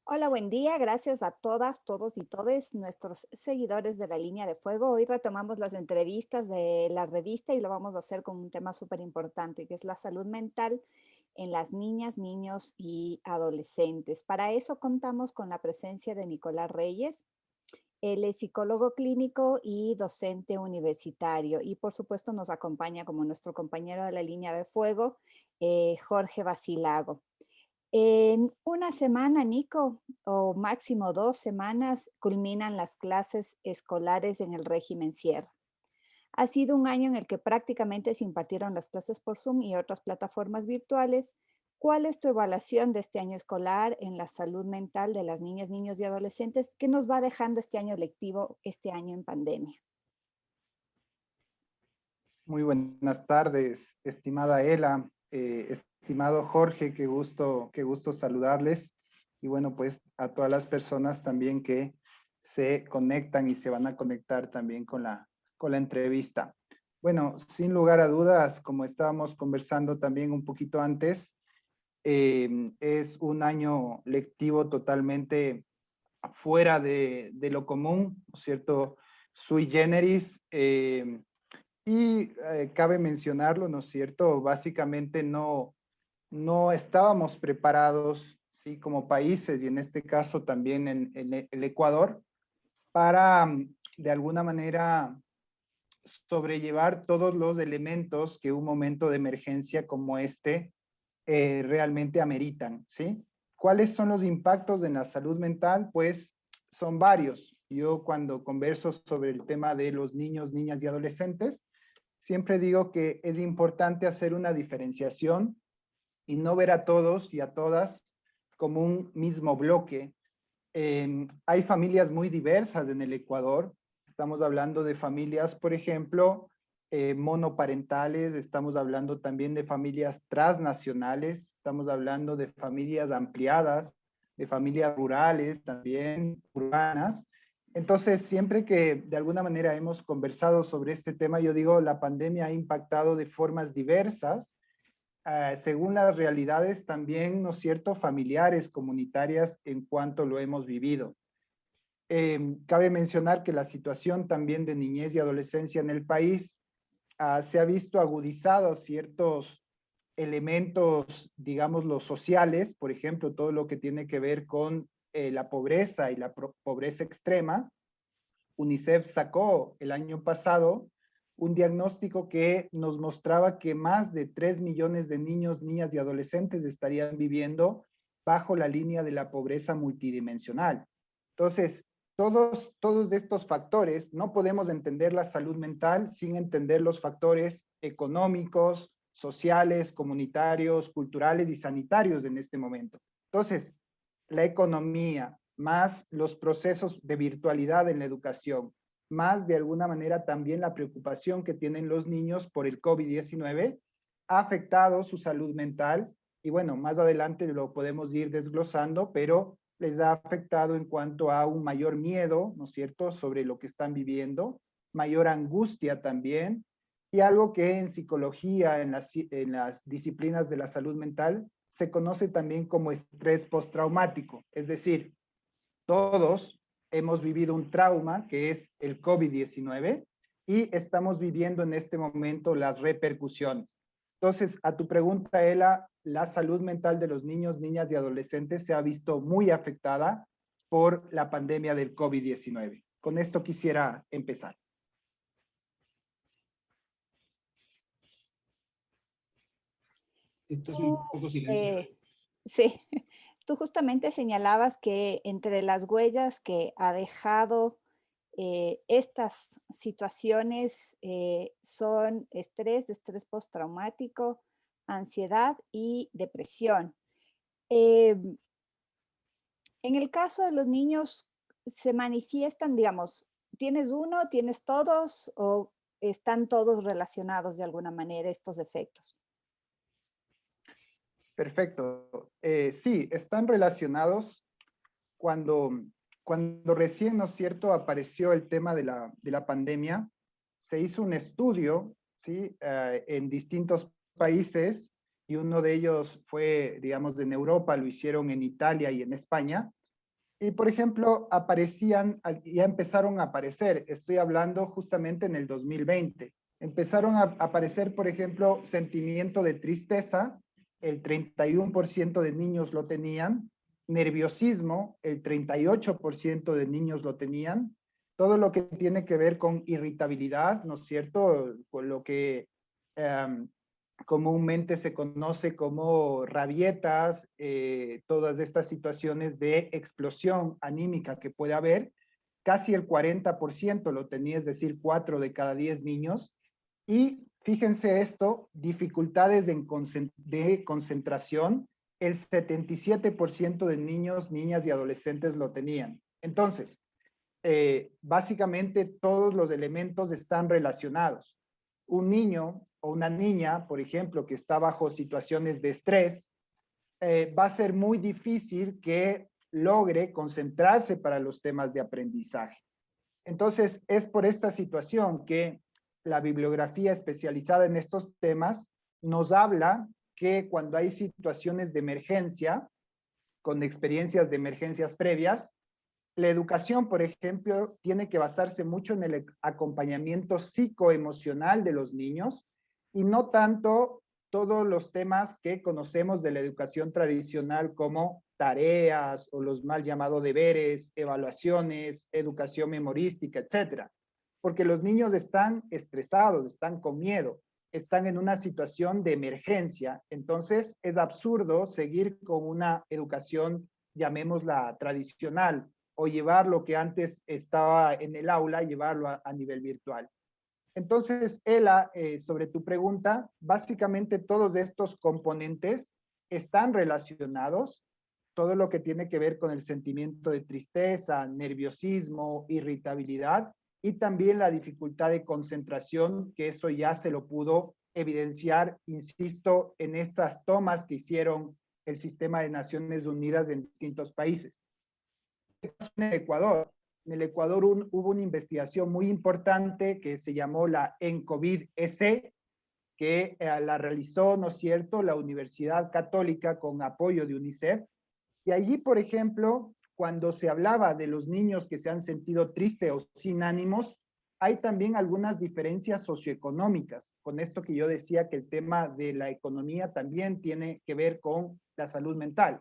Hola, buen día. Gracias a todas, todos y todes nuestros seguidores de la línea de fuego. Hoy retomamos las entrevistas de la revista y lo vamos a hacer con un tema súper importante, que es la salud mental en las niñas, niños y adolescentes. Para eso contamos con la presencia de Nicolás Reyes. Él es psicólogo clínico y docente universitario. Y por supuesto nos acompaña como nuestro compañero de la línea de fuego, Jorge Basilago. En una semana, Nico, o máximo 2 semanas, culminan las clases escolares en el régimen cierre. Ha sido un año en el que prácticamente se impartieron las clases por Zoom y otras plataformas virtuales. ¿Cuál es tu evaluación de este año escolar en la salud mental de las niñas, niños y adolescentes? ¿Qué nos va dejando este año lectivo, este año en pandemia? Muy buenas tardes, estimada Ela, estimado Jorge, qué gusto saludarles. Y bueno, pues a todas las personas también que se conectan y se van a conectar también con la entrevista. Bueno, sin lugar a dudas, como estábamos conversando también un poquito antes, es un año lectivo totalmente fuera de lo común, ¿no es cierto? Sui generis. Cabe mencionarlo, ¿no es cierto? Básicamente no estábamos preparados, ¿sí? Como países, y en este caso también en el Ecuador, para de alguna manera sobrellevar todos los elementos que un momento de emergencia como este realmente ameritan, ¿sí? ¿Cuáles son los impactos en la salud mental? Pues son varios. Yo cuando converso sobre el tema de los niños, niñas y adolescentes, siempre digo que es importante hacer una diferenciación y no ver a todos y a todas como un mismo bloque. Hay familias muy diversas en el Ecuador. Estamos hablando de familias, por ejemplo, monoparentales, estamos hablando también de familias transnacionales, estamos hablando de familias ampliadas, de familias rurales también, urbanas. Entonces, siempre que de alguna manera hemos conversado sobre este tema, yo digo, la pandemia ha impactado de formas diversas según las realidades también, ¿no es cierto?, familiares, comunitarias, en cuanto lo hemos vivido. Cabe mencionar que la situación también de niñez y adolescencia en el país se ha visto agudizado ciertos elementos, digamos, los sociales, por ejemplo, todo lo que tiene que ver con la pobreza y la pobreza extrema. UNICEF sacó el año pasado un diagnóstico que nos mostraba que más de 3 millones de niños, niñas y adolescentes estarían viviendo bajo la línea de la pobreza multidimensional. Entonces, todos estos factores, no podemos entender la salud mental sin entender los factores económicos, sociales, comunitarios, culturales y sanitarios en este momento. Entonces, la economía, más los procesos de virtualidad en la educación, más de alguna manera también la preocupación que tienen los niños por el COVID-19, ha afectado su salud mental y bueno, más adelante lo podemos ir desglosando, pero les ha afectado en cuanto a un mayor miedo, ¿no es cierto?, sobre lo que están viviendo, mayor angustia también, y algo que en psicología, en las disciplinas de la salud mental, se conoce también como estrés postraumático, es decir, todos hemos vivido un trauma que es el COVID-19 y estamos viviendo en este momento las repercusiones. Entonces, a tu pregunta, Ela, la salud mental de los niños, niñas y adolescentes se ha visto muy afectada por la pandemia del COVID-19. Con esto quisiera empezar. Estás Tú, un poco silenciado. eh, sí, tú justamente señalabas que entre las huellas que ha dejado estas situaciones son estrés postraumático, ansiedad y depresión. Em, en el caso de los niños, se manifiestan, digamos, ¿tienes uno, tienes todos o están todos relacionados de alguna manera estos efectos? Perfecto. Sí, están relacionados cuando, cuando recién, ¿no es cierto?, apareció el tema de la pandemia, se hizo un estudio, ¿sí?, en distintos países, y uno de ellos fue, digamos, en Europa, lo hicieron en Italia y en España, Y por ejemplo, ya empezaron a aparecer, estoy hablando justamente en el 2020, empezaron a aparecer, por ejemplo, sentimiento de tristeza, el 31% de niños lo tenían, nerviosismo, el 38% de niños lo tenían, todo lo que tiene que ver con irritabilidad, ¿no es cierto? Con lo que um, comúnmente se conoce como rabietas, todas estas situaciones de explosión anímica que puede haber, casi el 40% lo tenía, es decir, 4 de cada 10 niños. Y fíjense esto, dificultades de concentración, el 77% de niños, niñas y adolescentes lo tenían. Entonces, básicamente todos los elementos están relacionados. Un niño o una niña, por ejemplo, que está bajo situaciones de estrés, va a ser muy difícil que logre concentrarse para los temas de aprendizaje. Entonces, es por esta situación que la bibliografía especializada en estos temas nos habla que cuando hay situaciones de emergencia, con experiencias de emergencias previas, la educación, por ejemplo, tiene que basarse mucho en el acompañamiento psicoemocional de los niños y no tanto todos los temas que conocemos de la educación tradicional como tareas o los mal llamados deberes, evaluaciones, educación memorística, etcétera. Porque los niños están estresados, están con miedo, están en una situación de emergencia. Entonces es absurdo seguir con una educación, llamémosla tradicional, o llevar lo que antes estaba en el aula, llevarlo a nivel virtual. Entonces, Ela, sobre tu pregunta, básicamente todos estos componentes están relacionados, todo lo que tiene que ver con el sentimiento de tristeza, nerviosismo, irritabilidad y también la dificultad de concentración, que eso ya se lo pudo evidenciar, insisto, en estas tomas que hicieron el Sistema de Naciones Unidas en distintos países. En el Ecuador. En el Ecuador hubo una investigación muy importante que se llamó la ENCOVID-EC, que la realizó, ¿no es cierto?, la Universidad Católica con apoyo de UNICEF. Y allí, por ejemplo, cuando se hablaba de los niños que se han sentido tristes o sin ánimos, hay también algunas diferencias socioeconómicas. Con esto que yo decía que el tema de la economía también tiene que ver con la salud mental.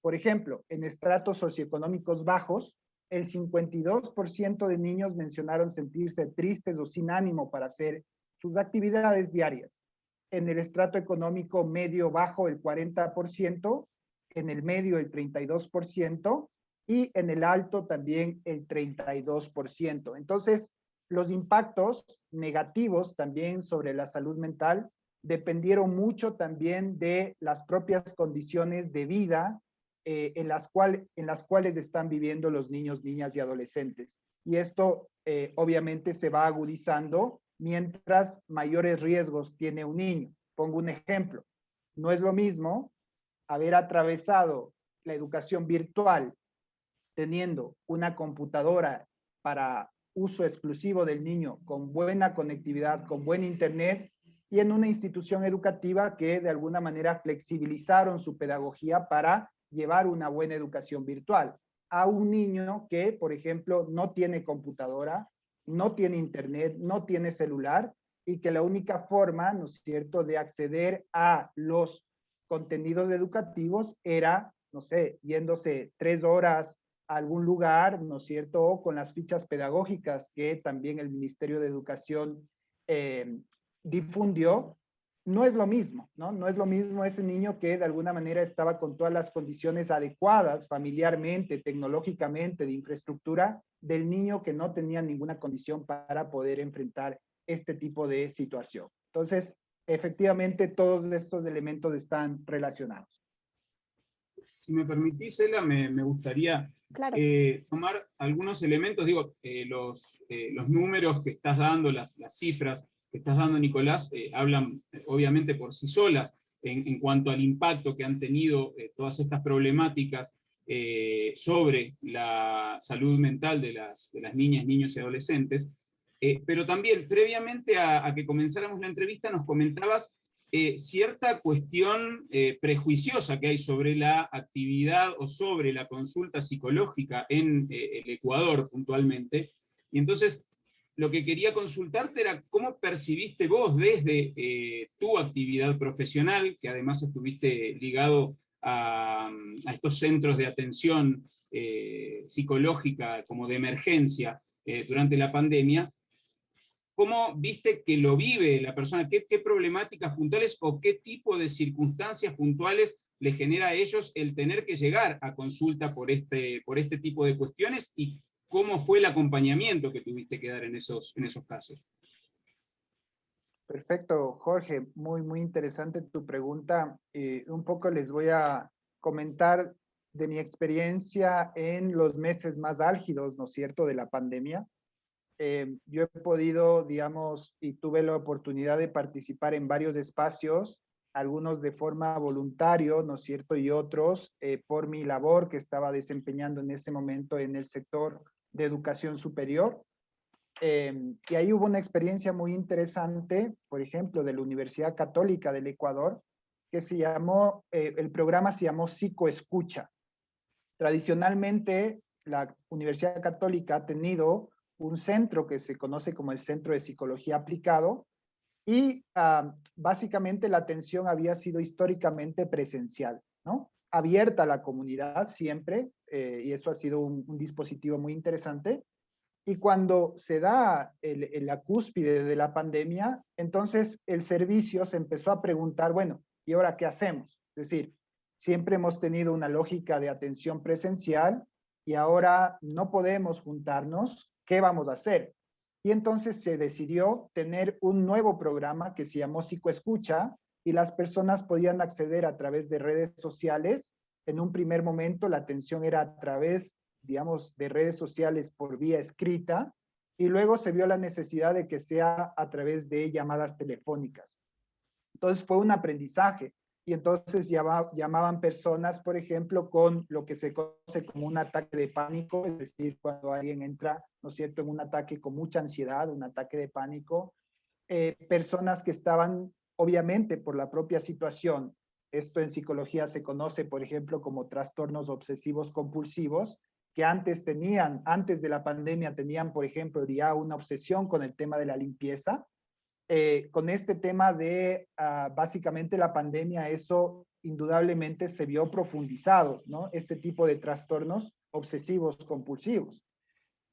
Por ejemplo, en estratos socioeconómicos bajos, el 52% de niños mencionaron sentirse tristes o sin ánimo para hacer sus actividades diarias. En el estrato económico medio-bajo, el 40%, en el medio el 32% y en el alto también el 32%. Entonces, los impactos negativos también sobre la salud mental dependieron mucho también de las propias condiciones de vida en las cuales están viviendo los niños, niñas y adolescentes. Y esto obviamente se va agudizando mientras mayores riesgos tiene un niño. Pongo un ejemplo. No es lo mismo haber atravesado la educación virtual teniendo una computadora para uso exclusivo del niño con buena conectividad, con buen internet, y en una institución educativa que de alguna manera flexibilizaron su pedagogía para llevar una buena educación virtual a un niño que, por ejemplo, no tiene computadora, no tiene internet, no tiene celular, y que la única forma, ¿no es cierto?, de acceder a los contenidos educativos era, no sé, yéndose 3 horas a algún lugar, ¿no es cierto?, o con las fichas pedagógicas que también el Ministerio de Educación difundió. No es lo mismo, ¿no? No es lo mismo ese niño que de alguna manera estaba con todas las condiciones adecuadas familiarmente, tecnológicamente, de infraestructura, del niño que no tenía ninguna condición para poder enfrentar este tipo de situación. Entonces, efectivamente, todos estos elementos están relacionados. Si me permitís, Ela, me gustaría Claro. tomar algunos elementos, digo, los números que estás dando, las cifras que estás dando, Nicolás, hablan obviamente por sí solas en cuanto al impacto que han tenido todas estas problemáticas sobre la salud mental de las niñas, niños y adolescentes. Pero también, previamente a que comenzáramos la entrevista, nos comentabas cierta cuestión prejuiciosa que hay sobre la actividad o sobre la consulta psicológica en el Ecuador puntualmente. Y entonces lo que quería consultarte era cómo percibiste vos desde tu actividad profesional, que además estuviste ligado a estos centros de atención psicológica como de emergencia durante la pandemia. ¿Cómo viste que lo vive la persona? ¿Qué problemáticas puntuales o qué tipo de circunstancias puntuales le genera a ellos el tener que llegar a consulta por este tipo de cuestiones? ¿Y cómo fue el acompañamiento que tuviste que dar en esos casos? Perfecto, Jorge. Muy, muy interesante tu pregunta. Un poco les voy a comentar de mi experiencia en los meses más álgidos, ¿no es cierto?, de la pandemia. Yo he podido, digamos, y tuve la oportunidad de participar en varios espacios, algunos de forma voluntaria, ¿no es cierto?, y otros por mi labor que estaba desempeñando en ese momento en el sector de educación superior. Y ahí hubo una experiencia muy interesante, por ejemplo, de la Universidad Católica del Ecuador, que se llamó, el programa se llamó Psicoescucha. Tradicionalmente, la Universidad Católica ha tenido un centro que se conoce como el Centro de Psicología Aplicado, y básicamente la atención había sido históricamente presencial, ¿no? Abierta a la comunidad siempre, y eso ha sido un dispositivo muy interesante. Y cuando se da la cúspide de la pandemia, entonces el servicio se empezó a preguntar, bueno, ¿y ahora qué hacemos? Es decir, siempre hemos tenido una lógica de atención presencial y ahora no podemos juntarnos, ¿qué vamos a hacer? Y entonces se decidió tener un nuevo programa que se llamó Psicoescucha, y las personas podían acceder a través de redes sociales. En un primer momento la atención era a través, digamos, de redes sociales por vía escrita, y luego se vio la necesidad de que sea a través de llamadas telefónicas. Entonces fue un aprendizaje, y entonces llamaban personas, por ejemplo, con lo que se conoce como un ataque de pánico, es decir, cuando alguien entra, ¿no es cierto?, en un ataque con mucha ansiedad, un ataque de pánico. Personas que estaban, obviamente, por la propia situación, esto en psicología se conoce, por ejemplo, como trastornos obsesivos compulsivos, que antes de la pandemia tenían, por ejemplo, ya una obsesión con el tema de la limpieza. Con este tema de básicamente la pandemia, eso indudablemente se vio profundizado, ¿no? Este tipo de trastornos obsesivos compulsivos.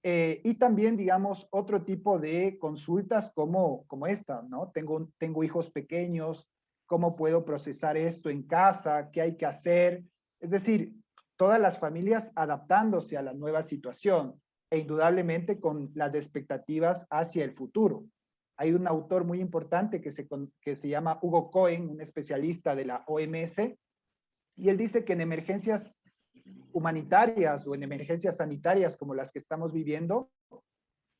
Y también, digamos, otro tipo de consultas como esta, ¿no? Tengo hijos pequeños, ¿cómo puedo procesar esto en casa? ¿Qué hay que hacer? Es decir, todas las familias adaptándose a la nueva situación, e indudablemente con las expectativas hacia el futuro. Hay un autor muy importante que se llama Hugo Cohen, un especialista de la OMS, y él dice que en emergencias humanitarias o en emergencias sanitarias como las que estamos viviendo,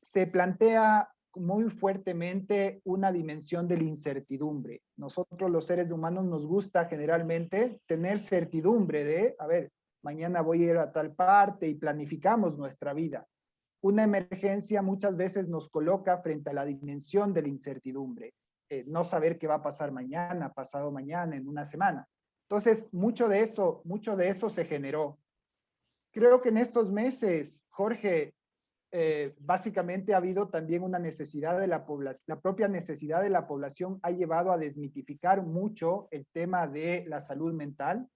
se plantea muy fuertemente una dimensión de la incertidumbre. Nosotros los seres humanos nos gusta generalmente tener certidumbre de, a ver, mañana voy a ir a tal parte, y planificamos nuestra vida. Una emergencia muchas veces nos coloca frente a la dimensión de la incertidumbre, no saber qué va a pasar mañana, pasado mañana, en una semana. Entonces, mucho de eso se generó. Creo que en estos meses, Jorge, básicamente ha habido también una necesidad de la población, la propia necesidad de la población ha llevado a desmitificar mucho el tema de la salud mental.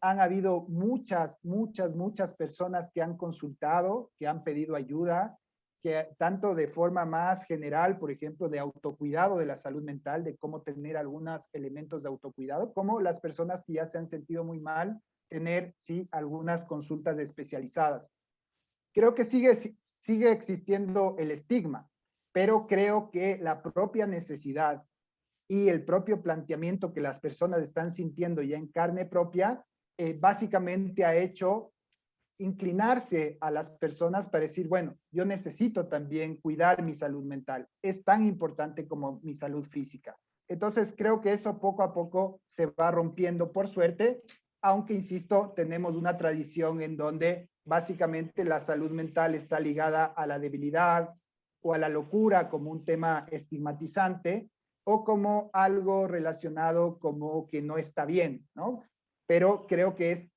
Han habido muchas personas que han consultado, que han pedido ayuda, que tanto de forma más general, por ejemplo, de autocuidado de la salud mental, de cómo tener algunos elementos de autocuidado, como las personas que ya se han sentido muy mal, tener, sí, algunas consultas especializadas. Creo que sigue existiendo el estigma, pero creo que la propia necesidad y el propio planteamiento que las personas están sintiendo ya en carne propia, básicamente ha hecho inclinarse a las personas para decir, bueno, yo necesito también cuidar mi salud mental, es tan importante como mi salud física. Entonces creo que eso poco a poco se va rompiendo, por suerte, aunque, insisto, tenemos una tradición en donde básicamente la salud mental está ligada a la debilidad o a la locura como un tema estigmatizante, o como algo relacionado como que no está bien, ¿no? Pero creo que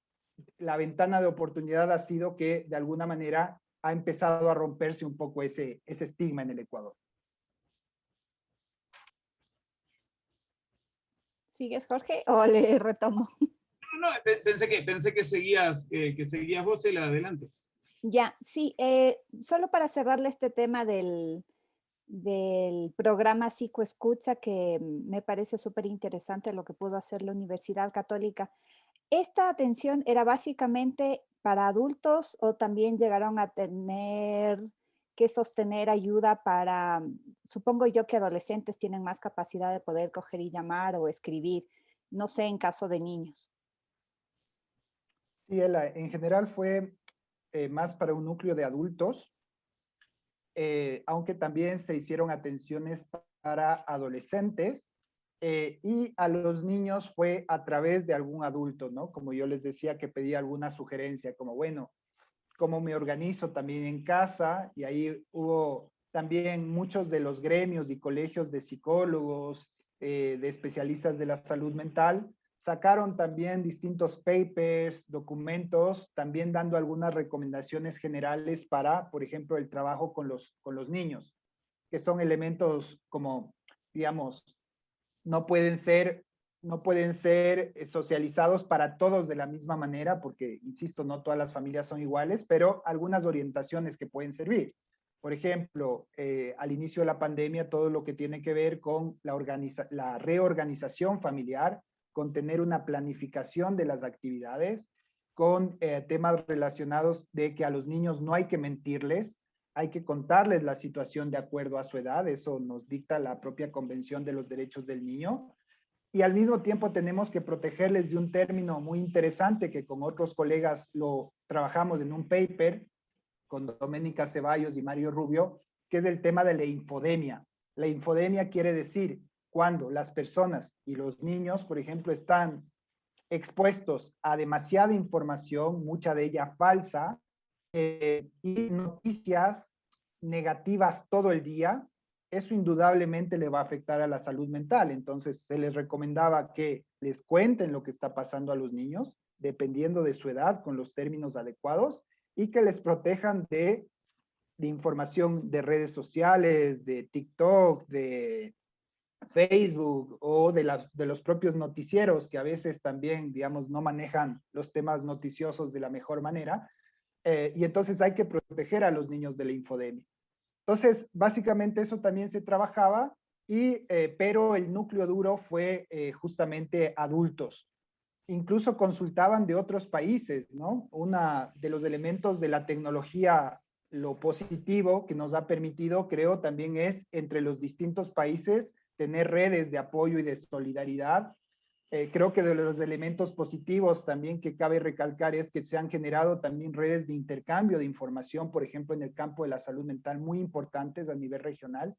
la ventana de oportunidad ha sido que de alguna manera ha empezado a romperse un poco ese estigma en el Ecuador. ¿Sigues, Jorge, o le retomo? No, pensé que seguías vos, Ela, adelante. Ya, sí, solo para cerrarle este tema del programa Psicoescucha, que me parece súper interesante lo que pudo hacer la Universidad Católica. ¿Esta atención era básicamente para adultos o también llegaron a tener que sostener ayuda para, supongo yo que adolescentes tienen más capacidad de poder coger y llamar o escribir, no sé, en caso de niños? Sí, en general fue más para un núcleo de adultos, aunque también se hicieron atenciones para adolescentes, y a los niños fue a través de algún adulto, ¿no? Como yo les decía, que pedía alguna sugerencia, como, bueno, ¿cómo me organizo también en casa? Y ahí hubo también muchos de los gremios y colegios de psicólogos, de especialistas de la salud mental, sacaron también distintos papers, documentos, también dando algunas recomendaciones generales para, por ejemplo, el trabajo con los niños, que son elementos como, digamos, no pueden ser, no pueden ser socializados para todos de la misma manera, porque, insisto, no todas las familias son iguales, pero algunas orientaciones que pueden servir. Por ejemplo, al inicio de la pandemia, todo lo que tiene que ver con la reorganización familiar, con tener una planificación de las actividades, con temas relacionados de que a los niños no hay que mentirles, hay que contarles la situación de acuerdo a su edad, eso nos dicta la propia Convención de los Derechos del Niño, y al mismo tiempo tenemos que protegerles de un término muy interesante que con otros colegas lo trabajamos en un paper con Doménica Ceballos y Mario Rubio, que es el tema de la infodemia. La infodemia quiere decir cuando las personas y los niños, por ejemplo, están expuestos a demasiada información, mucha de ella falsa, y noticias negativas todo el día, eso indudablemente le va a afectar a la salud mental. Entonces, se les recomendaba que les cuenten lo que está pasando a los niños, dependiendo de su edad, con los términos adecuados, y que les protejan de información de redes sociales, de TikTok, de Facebook o de los propios noticieros que a veces también, digamos, no manejan los temas noticiosos de la mejor manera. Y entonces hay que proteger a los niños de la infodemia. Entonces, básicamente eso también se trabajaba, pero el núcleo duro fue justamente adultos. Incluso consultaban de otros países, ¿no? Uno de los elementos de la tecnología, lo positivo que nos ha permitido, creo, también es entre los distintos países tener redes de apoyo y de solidaridad. Creo que de los elementos positivos también que cabe recalcar es que se han generado también redes de intercambio de información, por ejemplo, en el campo de la salud mental, muy importantes a nivel regional,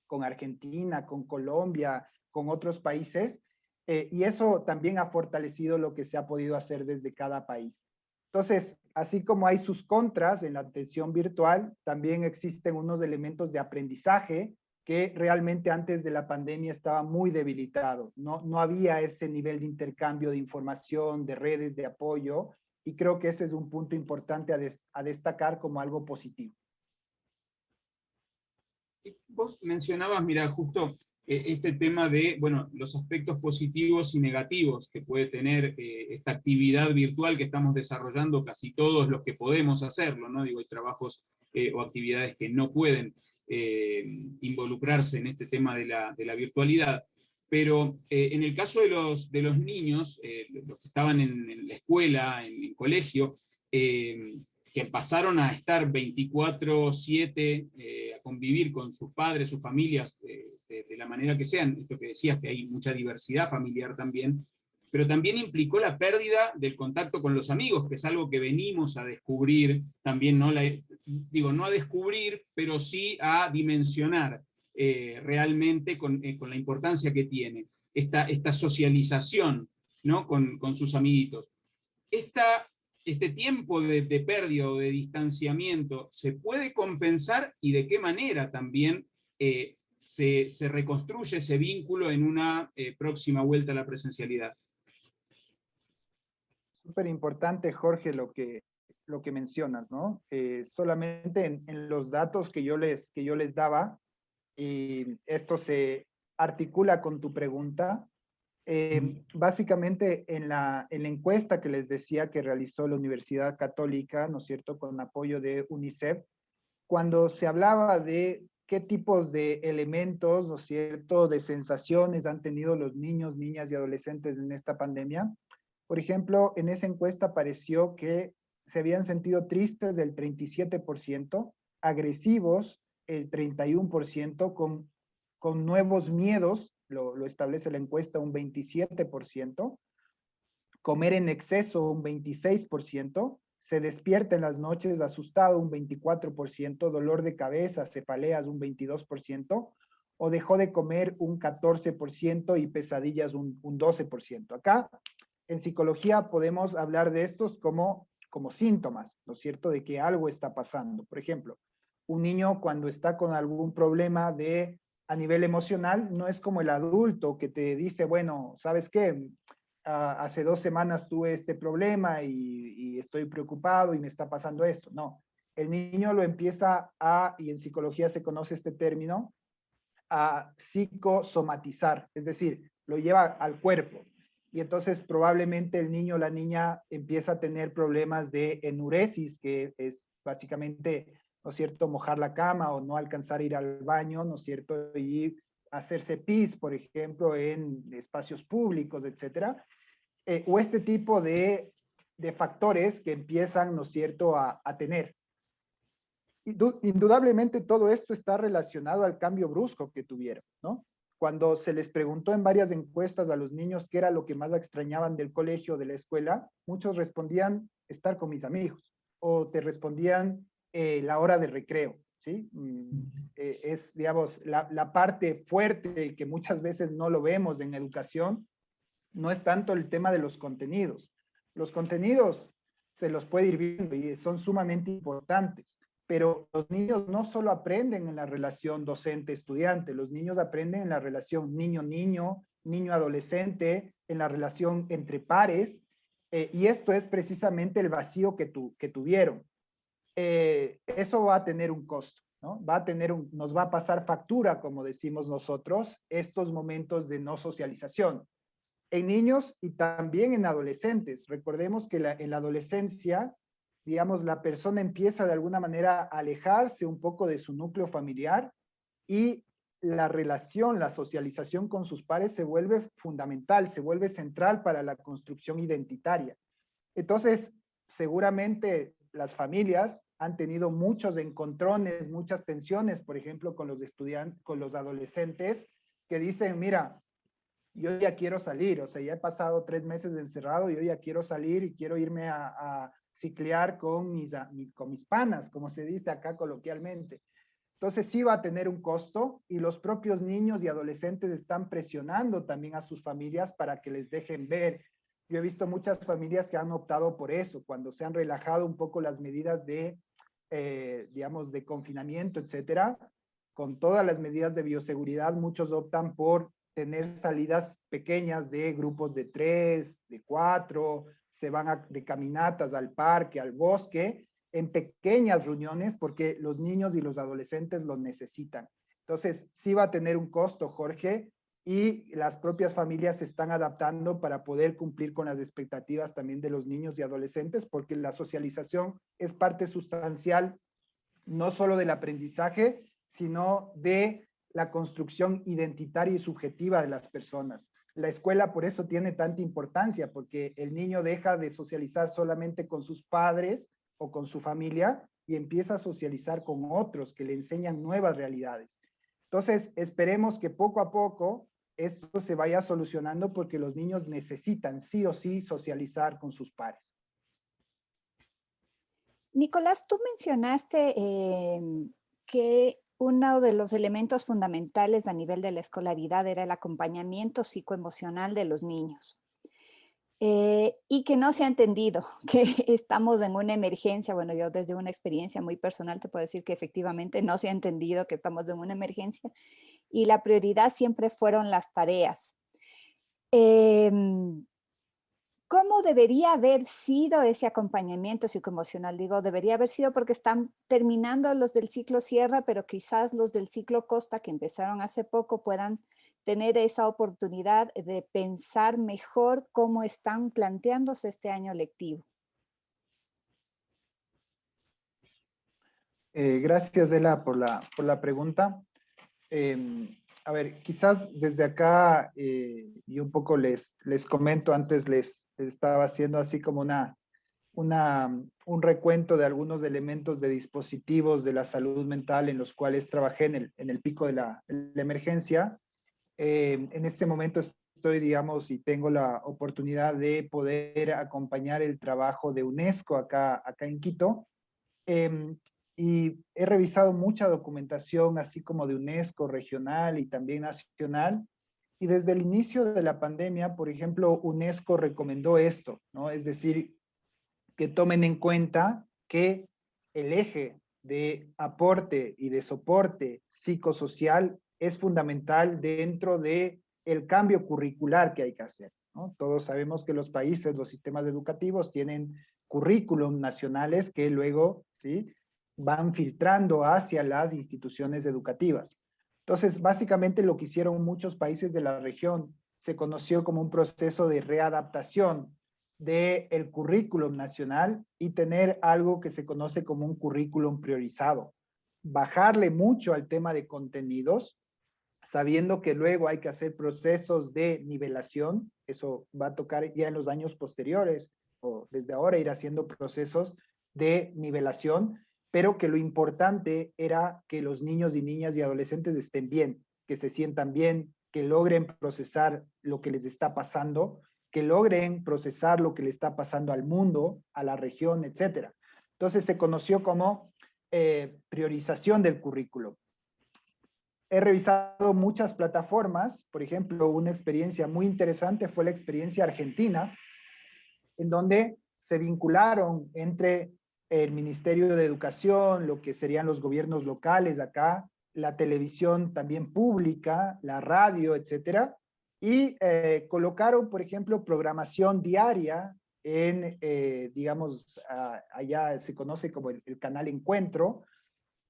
con Argentina, con Colombia, con otros países, y eso también ha fortalecido lo que se ha podido hacer desde cada país. Entonces, así como hay sus contras en la atención virtual, también existen unos elementos de aprendizaje que realmente antes de la pandemia estaba muy debilitado. No había ese nivel de intercambio de información, de redes de apoyo, y creo que ese es un punto importante a destacar como algo positivo. Vos mencionabas, mira, justo este tema de, bueno, los aspectos positivos y negativos que puede tener esta actividad virtual que estamos desarrollando casi todos los que podemos hacerlo, ¿no? Digo, hay trabajos o actividades que no pueden involucrarse en este tema de la virtualidad. Pero en el caso de los niños, los que estaban en la escuela, en el colegio, que pasaron a estar 24/7 a convivir con sus padres, sus familias, de la manera que sean, esto que decías, que hay mucha diversidad familiar también, pero también implicó la pérdida del contacto con los amigos, que es algo que venimos a descubrir, también no a descubrir, pero sí a dimensionar realmente con la importancia que tiene esta socialización, ¿no? con sus amiguitos. Este tiempo de pérdida o de distanciamiento se puede compensar y de qué manera también se reconstruye ese vínculo en una próxima vuelta a la presencialidad. Súper importante, Jorge, lo que mencionas, ¿no? Solamente en los datos que yo les daba, y esto se articula con tu pregunta, básicamente en la encuesta que les decía que realizó la Universidad Católica, ¿no es cierto?, con apoyo de UNICEF, cuando se hablaba de qué tipos de elementos, ¿no es cierto?, de sensaciones han tenido los niños, niñas y adolescentes en esta pandemia. Por ejemplo, en esa encuesta apareció que se habían sentido tristes el 37%, agresivos el 31%, con nuevos miedos, lo establece la encuesta, un 27%, comer en exceso un 26%, se despierta en las noches asustado un 24%, dolor de cabeza, cefaleas un 22%, o dejó de comer un 14% y pesadillas un 12%. Acá, en psicología, podemos hablar de estos como síntomas, ¿no es cierto?, de que algo está pasando. Por ejemplo, un niño cuando está con algún problema a nivel emocional, no es como el adulto que te dice, bueno, ¿sabes qué? Hace 2 semanas tuve este problema y estoy preocupado y me está pasando esto. No, el niño lo empieza y en psicología se conoce este término, a psicosomatizar, es decir, lo lleva al cuerpo. Y entonces probablemente el niño o la niña empieza a tener problemas de enuresis, que es básicamente, ¿no es cierto?, mojar la cama o no alcanzar a ir al baño, ¿no es cierto?, y hacerse pis, por ejemplo, en espacios públicos, etcétera. O este tipo de factores que empiezan, ¿no es cierto?, a tener. Indudablemente todo esto está relacionado al cambio brusco que tuvieron, ¿no? Cuando se les preguntó en varias encuestas a los niños qué era lo que más extrañaban del colegio, de la escuela, muchos respondían estar con mis amigos, o te respondían la hora de recreo, ¿sí? Es, digamos, la parte fuerte que muchas veces no lo vemos en educación, no es tanto el tema de los contenidos. Los contenidos se los puede ir viendo y son sumamente importantes, pero los niños no solo aprenden en la relación docente-estudiante, los niños aprenden en la relación niño-niño, niño-adolescente, en la relación entre pares, y esto es precisamente el vacío que tuvieron. Eso va a tener un costo, ¿no? Nos va a pasar factura, como decimos nosotros, estos momentos de no socialización. En niños y también en adolescentes. Recordemos que en la adolescencia, digamos, la persona empieza de alguna manera a alejarse un poco de su núcleo familiar y la relación, la socialización con sus pares se vuelve fundamental, se vuelve central para la construcción identitaria. Entonces, seguramente las familias han tenido muchos encontrones, muchas tensiones, por ejemplo, con los estudiantes, con los adolescentes, que dicen, mira, yo ya quiero salir, o sea, ya he pasado 3 meses de encerrado, yo ya quiero salir y quiero irme a ciclear con mis panas, como se dice acá coloquialmente. Entonces sí va a tener un costo y los propios niños y adolescentes están presionando también a sus familias para que les dejen ver. Yo he visto muchas familias que han optado por eso, cuando se han relajado un poco las medidas digamos, de confinamiento, etcétera, con todas las medidas de bioseguridad, muchos optan por tener salidas pequeñas de grupos de 3, de 4, se van de caminatas al parque, al bosque, en pequeñas reuniones, porque los niños y los adolescentes lo necesitan. Entonces, sí va a tener un costo, Jorge, y las propias familias se están adaptando para poder cumplir con las expectativas también de los niños y adolescentes, porque la socialización es parte sustancial no solo del aprendizaje, sino de la construcción identitaria y subjetiva de las personas. La escuela por eso tiene tanta importancia, porque el niño deja de socializar solamente con sus padres o con su familia y empieza a socializar con otros que le enseñan nuevas realidades. Entonces, esperemos que poco a poco esto se vaya solucionando porque los niños necesitan sí o sí socializar con sus pares. Nicolás, tú mencionaste que uno de los elementos fundamentales a nivel de la escolaridad era el acompañamiento psicoemocional de los niños. Y que no se ha entendido que estamos en una emergencia. Bueno, yo desde una experiencia muy personal te puedo decir que efectivamente no se ha entendido que estamos en una emergencia y la prioridad siempre fueron las tareas. Em, ¿Cómo debería haber sido ese acompañamiento psicoemocional? Digo, debería haber sido porque están terminando los del ciclo Sierra, pero quizás los del ciclo Costa, que empezaron hace poco, puedan tener esa oportunidad de pensar mejor cómo están planteándose este año lectivo. Gracias, Ela, por la pregunta. A ver, quizás desde acá, y un poco les comento, antes les estaba haciendo así como un recuento de algunos elementos de dispositivos de la salud mental en los cuales trabajé en el pico de la emergencia. En este momento estoy, digamos, y tengo la oportunidad de poder acompañar el trabajo de UNESCO acá en Quito. Em, y he revisado mucha documentación, así como de UNESCO regional y también nacional. Y desde el inicio de la pandemia, por ejemplo, UNESCO recomendó esto, ¿no? Es decir, que tomen en cuenta que el eje de aporte y de soporte psicosocial es fundamental dentro de el cambio curricular que hay que hacer, ¿no? Todos sabemos que los países, los sistemas educativos tienen currículum nacionales que luego, ¿sí?, van filtrando hacia las instituciones educativas. Entonces, básicamente lo que hicieron muchos países de la región se conoció como un proceso de readaptación del currículum nacional y tener algo que se conoce como un currículum priorizado. Bajarle mucho al tema de contenidos, sabiendo que luego hay que hacer procesos de nivelación, eso va a tocar ya en los años posteriores, o desde ahora ir haciendo procesos de nivelación, pero que lo importante era que los niños y niñas y adolescentes estén bien, que se sientan bien, que logren procesar lo que les está pasando, que logren procesar lo que le está pasando al mundo, a la región, etc. Entonces se conoció como priorización del currículo. He revisado muchas plataformas, por ejemplo, una experiencia muy interesante fue la experiencia argentina, en donde se vincularon entre el Ministerio de Educación, lo que serían los gobiernos locales acá, la televisión también pública, la radio, etcétera, y colocaron, por ejemplo, programación diaria en, digamos, allá se conoce como el canal Encuentro,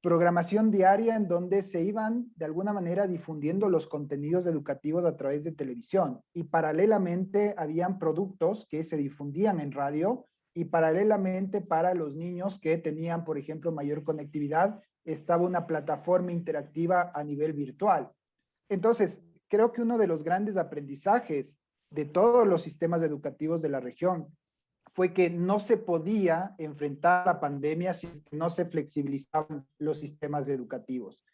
programación diaria en donde se iban de alguna manera difundiendo los contenidos educativos a través de televisión y paralelamente habían productos que se difundían en radio y paralelamente para los niños que tenían, por ejemplo, mayor conectividad, estaba una plataforma interactiva a nivel virtual. Entonces, creo que uno de los grandes aprendizajes de todos los sistemas educativos de la región fue que no se podía enfrentar la pandemia si no se flexibilizaban los sistemas educativos.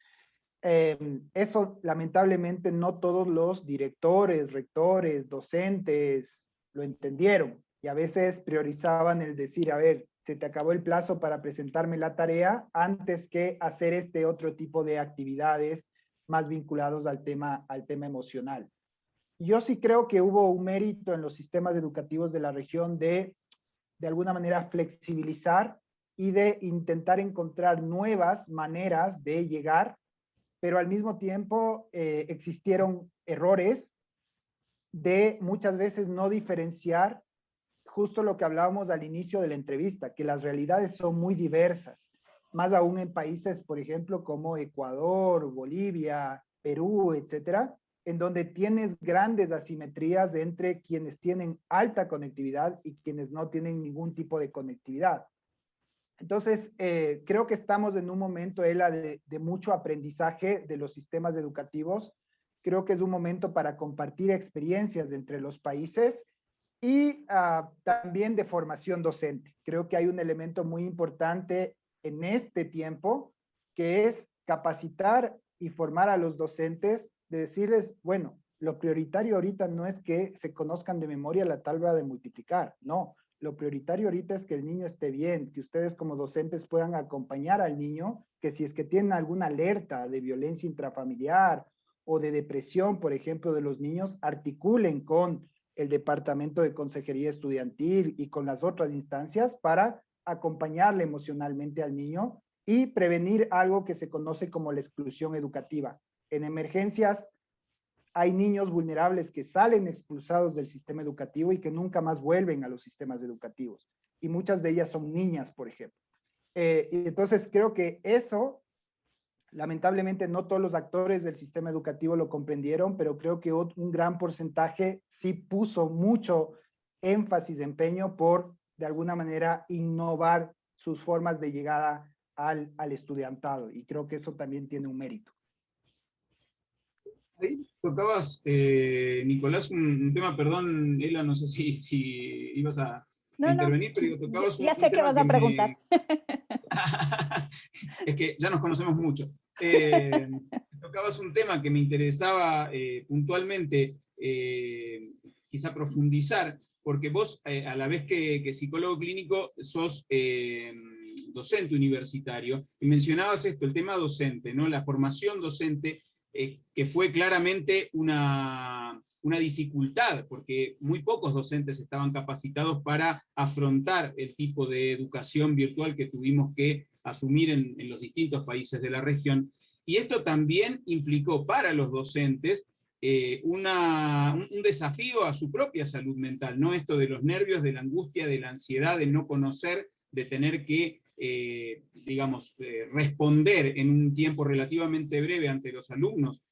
Eso lamentablemente no todos los directores, rectores, docentes lo entendieron y a veces priorizaban el decir, a ver, se te acabó el plazo para presentarme la tarea antes que hacer este otro tipo de actividades más vinculados al tema emocional. Yo sí creo que hubo un mérito en los sistemas educativos de la región de alguna manera flexibilizar y de intentar encontrar nuevas maneras de llegar, pero al mismo tiempo existieron errores de muchas veces no diferenciar justo lo que hablábamos al inicio de la entrevista, que las realidades son muy diversas, más aún en países, por ejemplo, como Ecuador, Bolivia, Perú, etcétera, en donde tienes grandes asimetrías entre quienes tienen alta conectividad y quienes no tienen ningún tipo de conectividad. Entonces, creo que estamos en un momento, Ela, de mucho aprendizaje de los sistemas educativos. Creo que es un momento para compartir experiencias entre los países y también de formación docente. Creo que hay un elemento muy importante en este tiempo, que es capacitar y formar a los docentes, de decirles, bueno, lo prioritario ahorita no es que se conozcan de memoria la tabla de multiplicar, no. Lo prioritario ahorita es que el niño esté bien, que ustedes como docentes puedan acompañar al niño, que si es que tienen alguna alerta de violencia intrafamiliar o de depresión, por ejemplo, de los niños, articulen con el Departamento de Consejería Estudiantil y con las otras instancias para acompañarle emocionalmente al niño y prevenir algo que se conoce como la exclusión educativa, en emergencias hay niños vulnerables que salen expulsados del sistema educativo y que nunca más vuelven a los sistemas educativos. Y muchas de ellas son niñas, por ejemplo. Y entonces creo que eso, lamentablemente no todos los actores del sistema educativo lo comprendieron, pero creo que un gran porcentaje sí puso mucho énfasis, empeño por, de alguna manera, innovar sus formas de llegada al estudiantado. Y creo que eso también tiene un mérito. Ahí tocabas, Nicolás, un tema, perdón, Ela, no sé si ibas a No, intervenir, pero digo, tocabas ya un sé qué tema vas a preguntar. Es que ya nos conocemos mucho. Tocabas un tema que me interesaba puntualmente, quizá profundizar, porque vos, a la vez que psicólogo clínico, sos docente universitario, y mencionabas esto, el tema docente, ¿no? La formación docente, que fue claramente una dificultad, porque muy pocos docentes estaban capacitados para afrontar el tipo de educación virtual que tuvimos que asumir en los distintos países de la región. Y esto también implicó para los docentes un desafío a su propia salud mental, ¿no? Esto de los nervios, de la angustia, de la ansiedad, de no conocer, de tener que, responder en un tiempo relativamente breve ante los alumnos,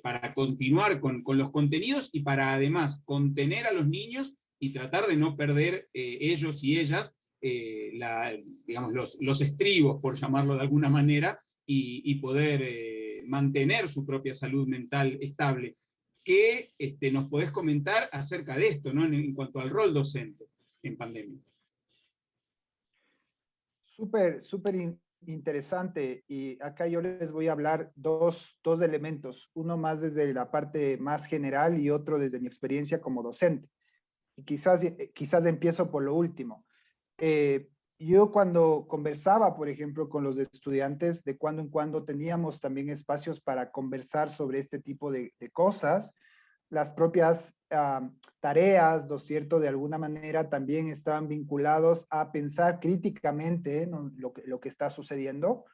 para continuar con los contenidos y para además contener a los niños y tratar de no perder ellos y ellas los estribos, por llamarlo de alguna manera, y poder mantener su propia salud mental estable. ¿Qué nos podés comentar acerca de esto, ¿no? En cuanto al rol docente en pandemia? Súper interesante, y acá yo les voy a hablar dos elementos, uno más desde la parte más general y otro desde mi experiencia como docente. Y quizás empiezo por lo último. Yo cuando conversaba, por ejemplo, con los estudiantes, de cuando en cuando teníamos también espacios para conversar sobre este tipo de cosas. Las propias tareas, ¿no es cierto?, de alguna manera también estaban vinculados a pensar críticamente, ¿no?, lo que está sucediendo.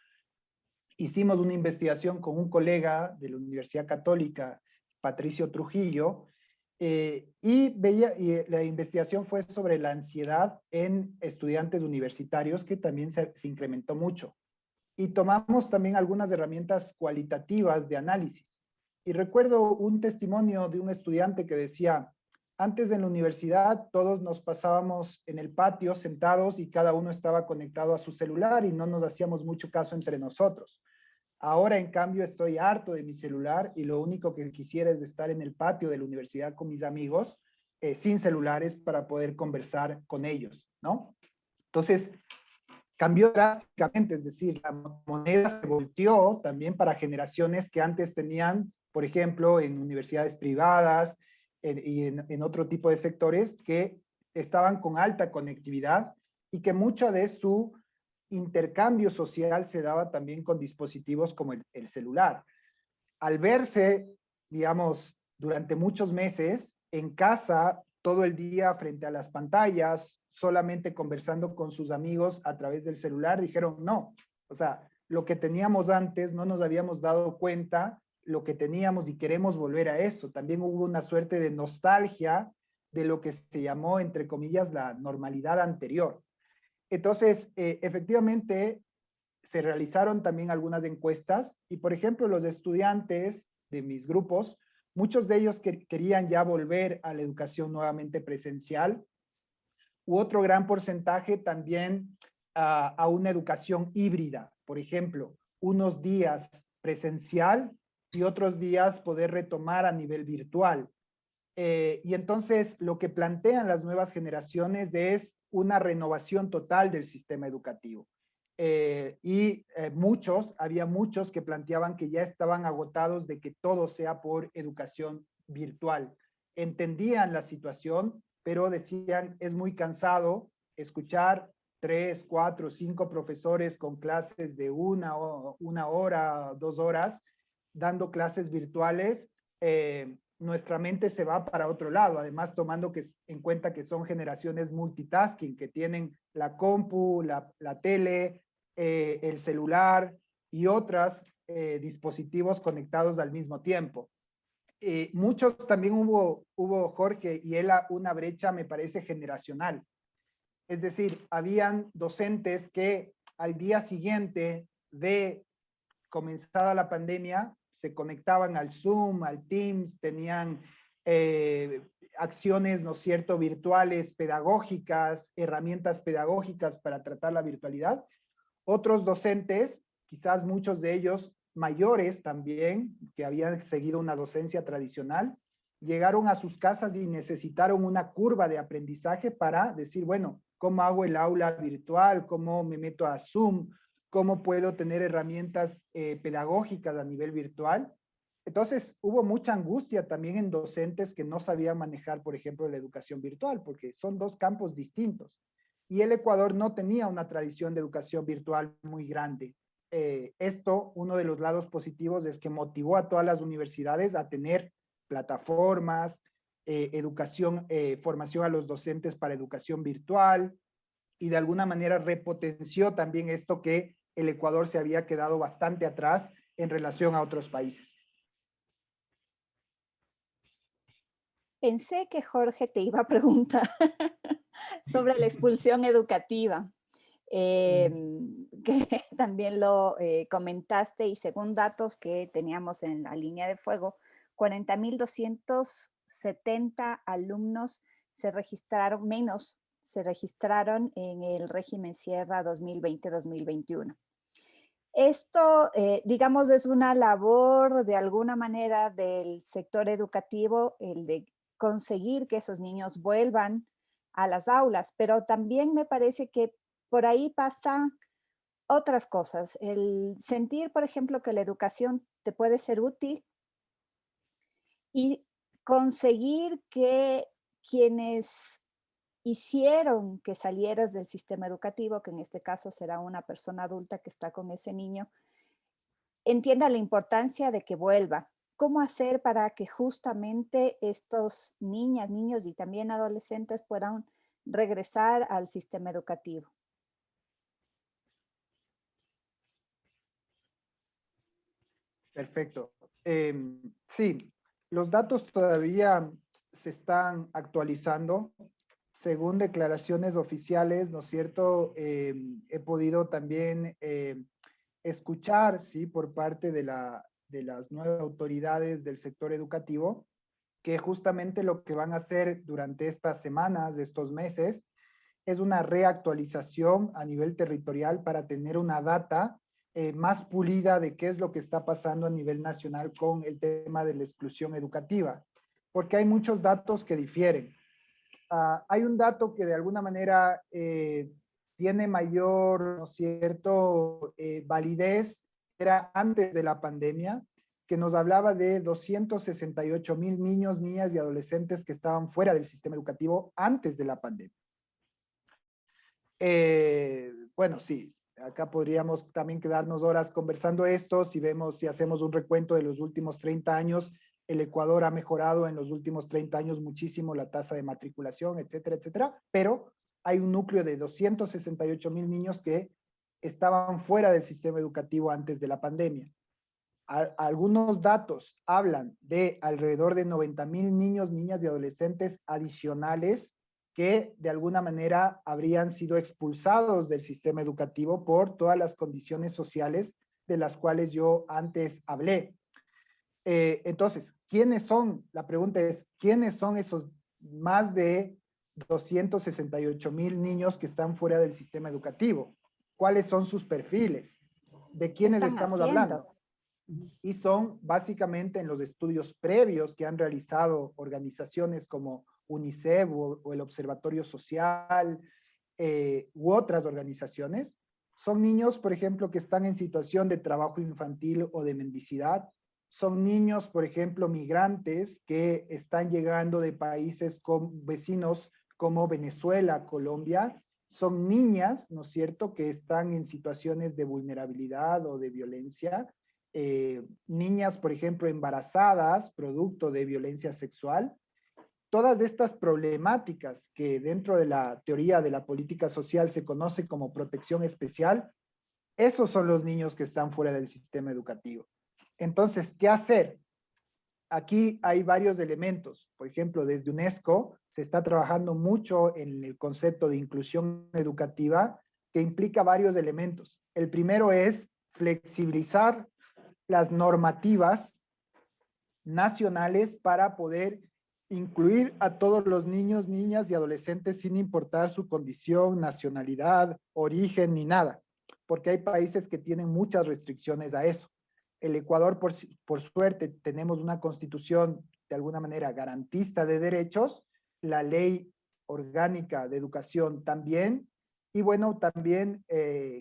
Hicimos una investigación con un colega de la Universidad Católica, Patricio Trujillo, y la investigación fue sobre la ansiedad en estudiantes universitarios, que también se incrementó mucho. Y tomamos también algunas herramientas cualitativas de análisis. Y recuerdo un testimonio de un estudiante que decía: antes en la universidad todos nos pasábamos en el patio sentados y cada uno estaba conectado a su celular y no nos hacíamos mucho caso entre nosotros. Ahora, en cambio, estoy harto de mi celular y lo único que quisiera es estar en el patio de la universidad con mis amigos, sin celulares, para poder conversar con ellos, ¿no? Entonces, cambió drásticamente, es decir, la moneda se volteó también para generaciones que antes tenían, por ejemplo, en universidades privadas y en otro tipo de sectores, que estaban con alta conectividad y que mucha de su intercambio social se daba también con dispositivos como el celular. Al verse, digamos, durante muchos meses en casa, todo el día frente a las pantallas, solamente conversando con sus amigos a través del celular, dijeron no. O sea, lo que teníamos antes no nos habíamos dado cuenta, lo que teníamos, y queremos volver a eso. También hubo una suerte de nostalgia de lo que se llamó, entre comillas, la normalidad anterior. Entonces, efectivamente, se realizaron también algunas encuestas y, por ejemplo, los estudiantes de mis grupos, muchos de ellos querían ya volver a la educación nuevamente presencial, u otro gran porcentaje también a una educación híbrida, por ejemplo, unos días presencial y otros días poder retomar a nivel virtual. Y entonces lo que plantean las nuevas generaciones es una renovación total del sistema educativo. Había muchos que planteaban que ya estaban agotados de que todo sea por educación virtual. Entendían la situación, pero decían: es muy cansado escuchar 3, 4, 5 profesores con clases de una hora, 2 horas, dando clases virtuales. Nuestra mente se va para otro lado, además tomando en cuenta que son generaciones multitasking, que tienen la compu, la tele, el celular y otras dispositivos conectados al mismo tiempo. Muchos también hubo, Jorge, y él, una brecha, me parece, generacional. Es decir, habían docentes que al día siguiente de comenzada la pandemia se conectaban al Zoom, al Teams, tenían acciones, ¿no es cierto?, virtuales, pedagógicas, herramientas pedagógicas para tratar la virtualidad. Otros docentes, quizás muchos de ellos mayores también, que habían seguido una docencia tradicional, llegaron a sus casas y necesitaron una curva de aprendizaje para decir, bueno, ¿cómo hago el aula virtual? ¿Cómo me meto a Zoom? ¿Cómo puedo tener herramientas pedagógicas a nivel virtual? Entonces, hubo mucha angustia también en docentes que no sabían manejar, por ejemplo, la educación virtual, porque son dos campos distintos. Y el Ecuador no tenía una tradición de educación virtual muy grande. Esto, uno de los lados positivos, es que motivó a todas las universidades a tener plataformas, formación a los docentes para educación virtual, y de alguna manera repotenció también esto que el Ecuador se había quedado bastante atrás en relación a otros países. Pensé que Jorge te iba a preguntar sobre la expulsión educativa, que también lo comentaste, y según datos que teníamos en la línea de fuego, 40.270 alumnos se registraron, menos se registraron en el régimen Sierra 2020-2021. Esto, digamos, es una labor de alguna manera del sector educativo, el de conseguir que esos niños vuelvan a las aulas, pero también me parece que por ahí pasan otras cosas. El sentir, por ejemplo, que la educación te puede ser útil y conseguir que quienes hicieron que salieras del sistema educativo, que en este caso será una persona adulta que está con ese niño, entienda la importancia de que vuelva. ¿Cómo hacer para que justamente estos niñas, niños y también adolescentes puedan regresar al sistema educativo? Perfecto. Sí, los datos todavía se están actualizando. Según declaraciones oficiales, ¿no es cierto? He podido también escuchar, ¿sí?, por parte de las nuevas autoridades del sector educativo, que justamente lo que van a hacer durante estas semanas, estos meses, es una reactualización a nivel territorial para tener una data más pulida de qué es lo que está pasando a nivel nacional con el tema de la exclusión educativa, porque hay muchos datos que difieren. Hay un dato que de alguna manera tiene mayor, ¿no es cierto?, validez, era antes de la pandemia, que nos hablaba de 268,000 niños, niñas y adolescentes que estaban fuera del sistema educativo antes de la pandemia. Bueno, sí, acá podríamos también quedarnos horas conversando esto. Si vemos, si hacemos un recuento de los últimos 30 años, el Ecuador ha mejorado en los últimos 30 años muchísimo la tasa de matriculación, etcétera, etcétera, pero hay un núcleo de 268,000 niños que estaban fuera del sistema educativo antes de la pandemia. Algunos datos hablan de alrededor de 90,000 niños, niñas y adolescentes adicionales que de alguna manera habrían sido expulsados del sistema educativo por todas las condiciones sociales de las cuales yo antes hablé. Entonces, ¿quiénes son? La pregunta es, ¿quiénes son esos más de 268,000 niños que están fuera del sistema educativo? ¿Cuáles son sus perfiles? ¿De ¿Qué quiénes están estamos haciendo? hablando? Y son básicamente en los estudios previos que han realizado organizaciones como UNICEF o el Observatorio Social u otras organizaciones. Son niños, por ejemplo, que están en situación de trabajo infantil o de mendicidad. Son niños, por ejemplo, migrantes que están llegando de países con vecinos como Venezuela, Colombia. Son niñas, ¿no es cierto?, que están en situaciones de vulnerabilidad o de violencia. Niñas, por ejemplo, embarazadas, producto de violencia sexual. Todas estas problemáticas que dentro de la teoría de la política social se conoce como protección especial, Esos son los niños que están fuera del sistema educativo. Entonces, ¿qué hacer? Aquí hay varios elementos. Por ejemplo, desde UNESCO se está trabajando mucho en el concepto de inclusión educativa que implica varios elementos. El primero es flexibilizar las normativas nacionales para poder incluir a todos los niños, niñas y adolescentes sin importar su condición, nacionalidad, origen ni nada, porque hay países que tienen muchas restricciones a eso. El Ecuador, por suerte, tenemos una constitución de alguna manera garantista de derechos, la ley orgánica de educación también, y bueno, también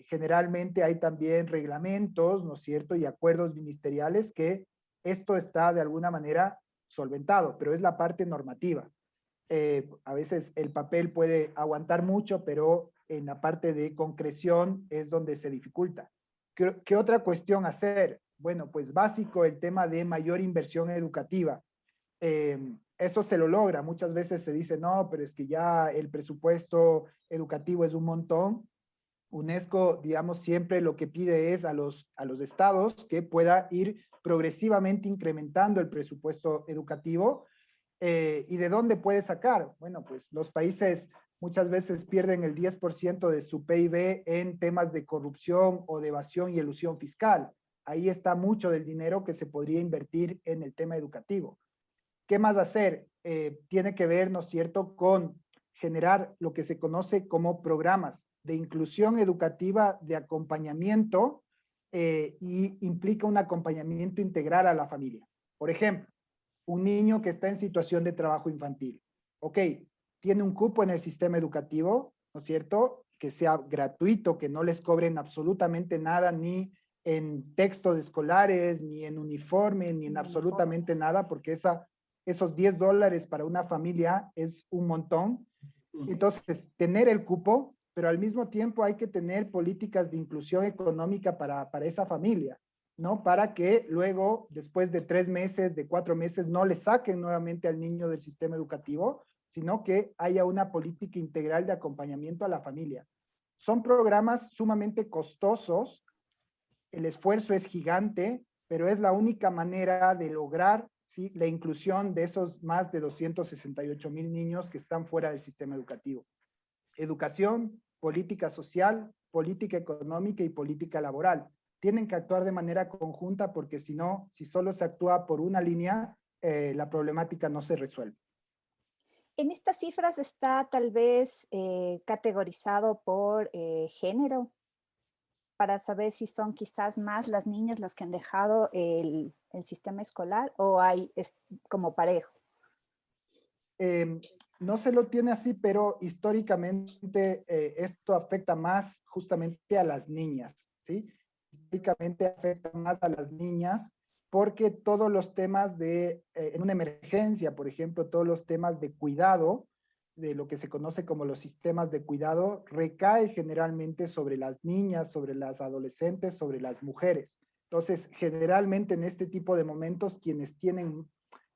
generalmente hay también reglamentos, ¿no es cierto?, y acuerdos ministeriales que esto está de alguna manera solventado, pero es la parte normativa. A veces el papel puede aguantar mucho, pero en la parte de concreción es donde se dificulta. ¿Qué otra cuestión hacer? Bueno, pues básico, el tema de mayor inversión educativa. Eso se lo logra. Muchas veces se dice, no, pero es que ya el presupuesto educativo es un montón. UNESCO, digamos, siempre lo que pide es a los estados que pueda ir progresivamente incrementando el presupuesto educativo. ¿Y de dónde puede sacar? Bueno, pues los países muchas veces pierden el 10% de su PIB en temas de corrupción o de evasión y elusión fiscal. Ahí está mucho del dinero que se podría invertir en el tema educativo. ¿Qué más hacer? Tiene que ver, ¿no es cierto?, con generar lo que se conoce como programas de inclusión educativa, de acompañamiento, y implica un acompañamiento integral a la familia. Por ejemplo, un niño que está en situación de trabajo infantil. Ok, tiene un cupo en el sistema educativo, ¿no es cierto?, que sea gratuito, que no les cobren absolutamente nada, ni en textos escolares, ni en uniforme, ni en absolutamente nada, porque esos $10 para una familia es un montón. Entonces, tener el cupo, pero al mismo tiempo hay que tener políticas de inclusión económica para esa familia, ¿no? Para que luego, después de 3 meses, de 4 meses, no le saquen nuevamente al niño del sistema educativo, sino que haya una política integral de acompañamiento a la familia. Son programas sumamente costosos, el esfuerzo es gigante, pero es la única manera de lograr, ¿sí?, la inclusión de esos más de 268,000 niños que están fuera del sistema educativo. Educación, política social, política económica y política laboral. Tienen que actuar de manera conjunta porque si no, si solo se actúa por una línea, la problemática no se resuelve. En estas cifras está tal vez categorizado por género, para saber si son quizás más las niñas las que han dejado el sistema escolar o es como parejo. No se lo tiene así, pero históricamente esto afecta más justamente a las niñas, ¿sí? Históricamente afecta más a las niñas porque todos los temas en una emergencia, por ejemplo, todos los temas de cuidado, de lo que se conoce como los sistemas de cuidado, recae generalmente sobre las niñas, sobre las adolescentes, sobre las mujeres. Entonces, generalmente en este tipo de momentos, quienes tienen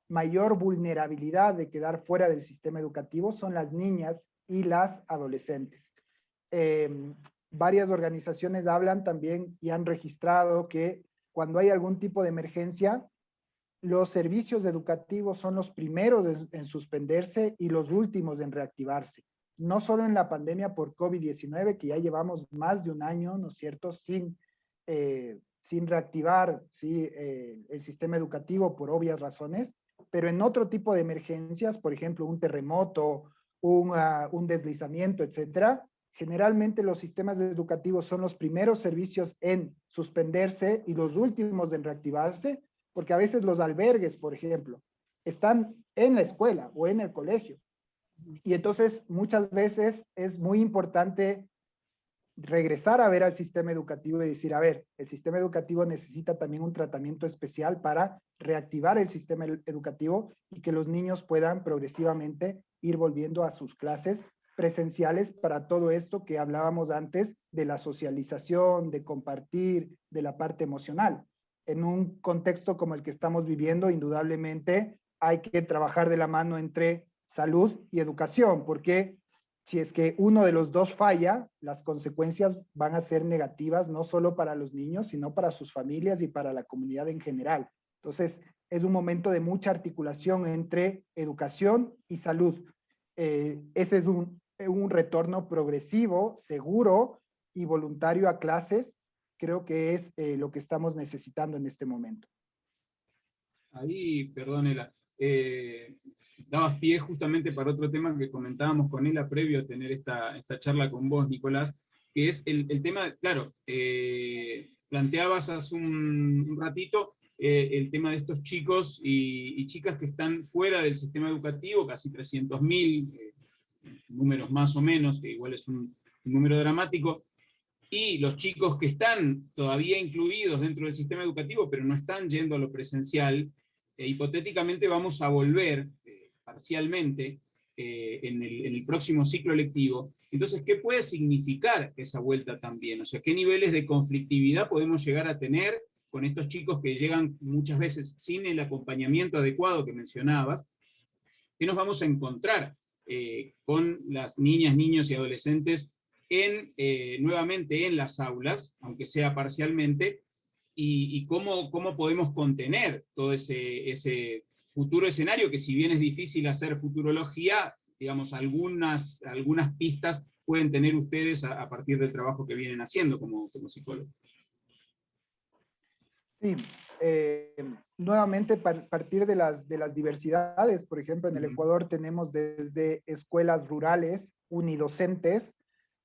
mayor vulnerabilidad de quedar fuera del sistema educativo son las niñas y las adolescentes. Varias organizaciones hablan también y han registrado que cuando hay algún tipo de emergencia, los servicios educativos son los primeros en suspenderse y los últimos en reactivarse. No solo en la pandemia por COVID-19, que ya llevamos más de un año, ¿no es cierto?, sin reactivar, ¿sí?, el sistema educativo por obvias razones, pero en otro tipo de emergencias, por ejemplo, un terremoto, un deslizamiento, etcétera, generalmente los sistemas educativos son los primeros servicios en suspenderse y los últimos en reactivarse, porque a veces los albergues, por ejemplo, están en la escuela o en el colegio. Y entonces muchas veces es muy importante regresar a ver al sistema educativo y decir, a ver, el sistema educativo necesita también un tratamiento especial para reactivar el sistema educativo y que los niños puedan progresivamente ir volviendo a sus clases presenciales para todo esto que hablábamos antes de la socialización, de compartir, de la parte emocional. En un contexto como el que estamos viviendo, indudablemente hay que trabajar de la mano entre salud y educación, porque si es que uno de los dos falla, las consecuencias van a ser negativas, no solo para los niños, sino para sus familias y para la comunidad en general. Entonces, es un momento de mucha articulación entre educación y salud. Ese es un retorno progresivo, seguro y voluntario a clases. Creo que es lo que estamos necesitando en este momento. Ahí, perdónela, dabas pie justamente para otro tema que comentábamos con Ela previo a tener esta charla con vos, Nicolás, que es el tema, claro, planteabas hace un ratito el tema de estos chicos y chicas que están fuera del sistema educativo, casi 300.000, números más o menos, que igual es un número dramático, y los chicos que están todavía incluidos dentro del sistema educativo, pero no están yendo a lo presencial, hipotéticamente vamos a volver parcialmente en el próximo ciclo lectivo. Entonces, ¿qué puede significar esa vuelta también? O sea, ¿qué niveles de conflictividad podemos llegar a tener con estos chicos que llegan muchas veces sin el acompañamiento adecuado que mencionabas? ¿Qué nos vamos a encontrar con las niñas, niños y adolescentes nuevamente en las aulas, aunque sea parcialmente, y cómo podemos contener todo ese futuro escenario, que si bien es difícil hacer futurología, digamos, algunas pistas pueden tener ustedes a partir del trabajo que vienen haciendo como psicólogos. Sí, nuevamente partir de las diversidades. Por ejemplo, en el Ecuador tenemos desde escuelas rurales unidocentes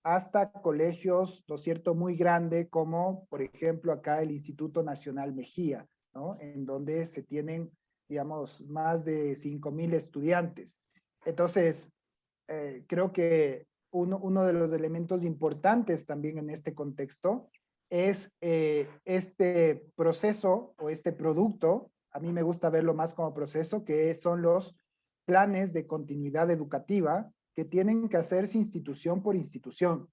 hasta colegios, ¿no es cierto?, muy grande, como por ejemplo acá el Instituto Nacional Mejía, ¿no?, en donde se tienen, digamos, más de 5.000 estudiantes. Entonces, creo que uno de los elementos importantes también en este contexto es este proceso o este producto, a mí me gusta verlo más como proceso, que son los planes de continuidad educativa que tienen que hacerse institución por institución.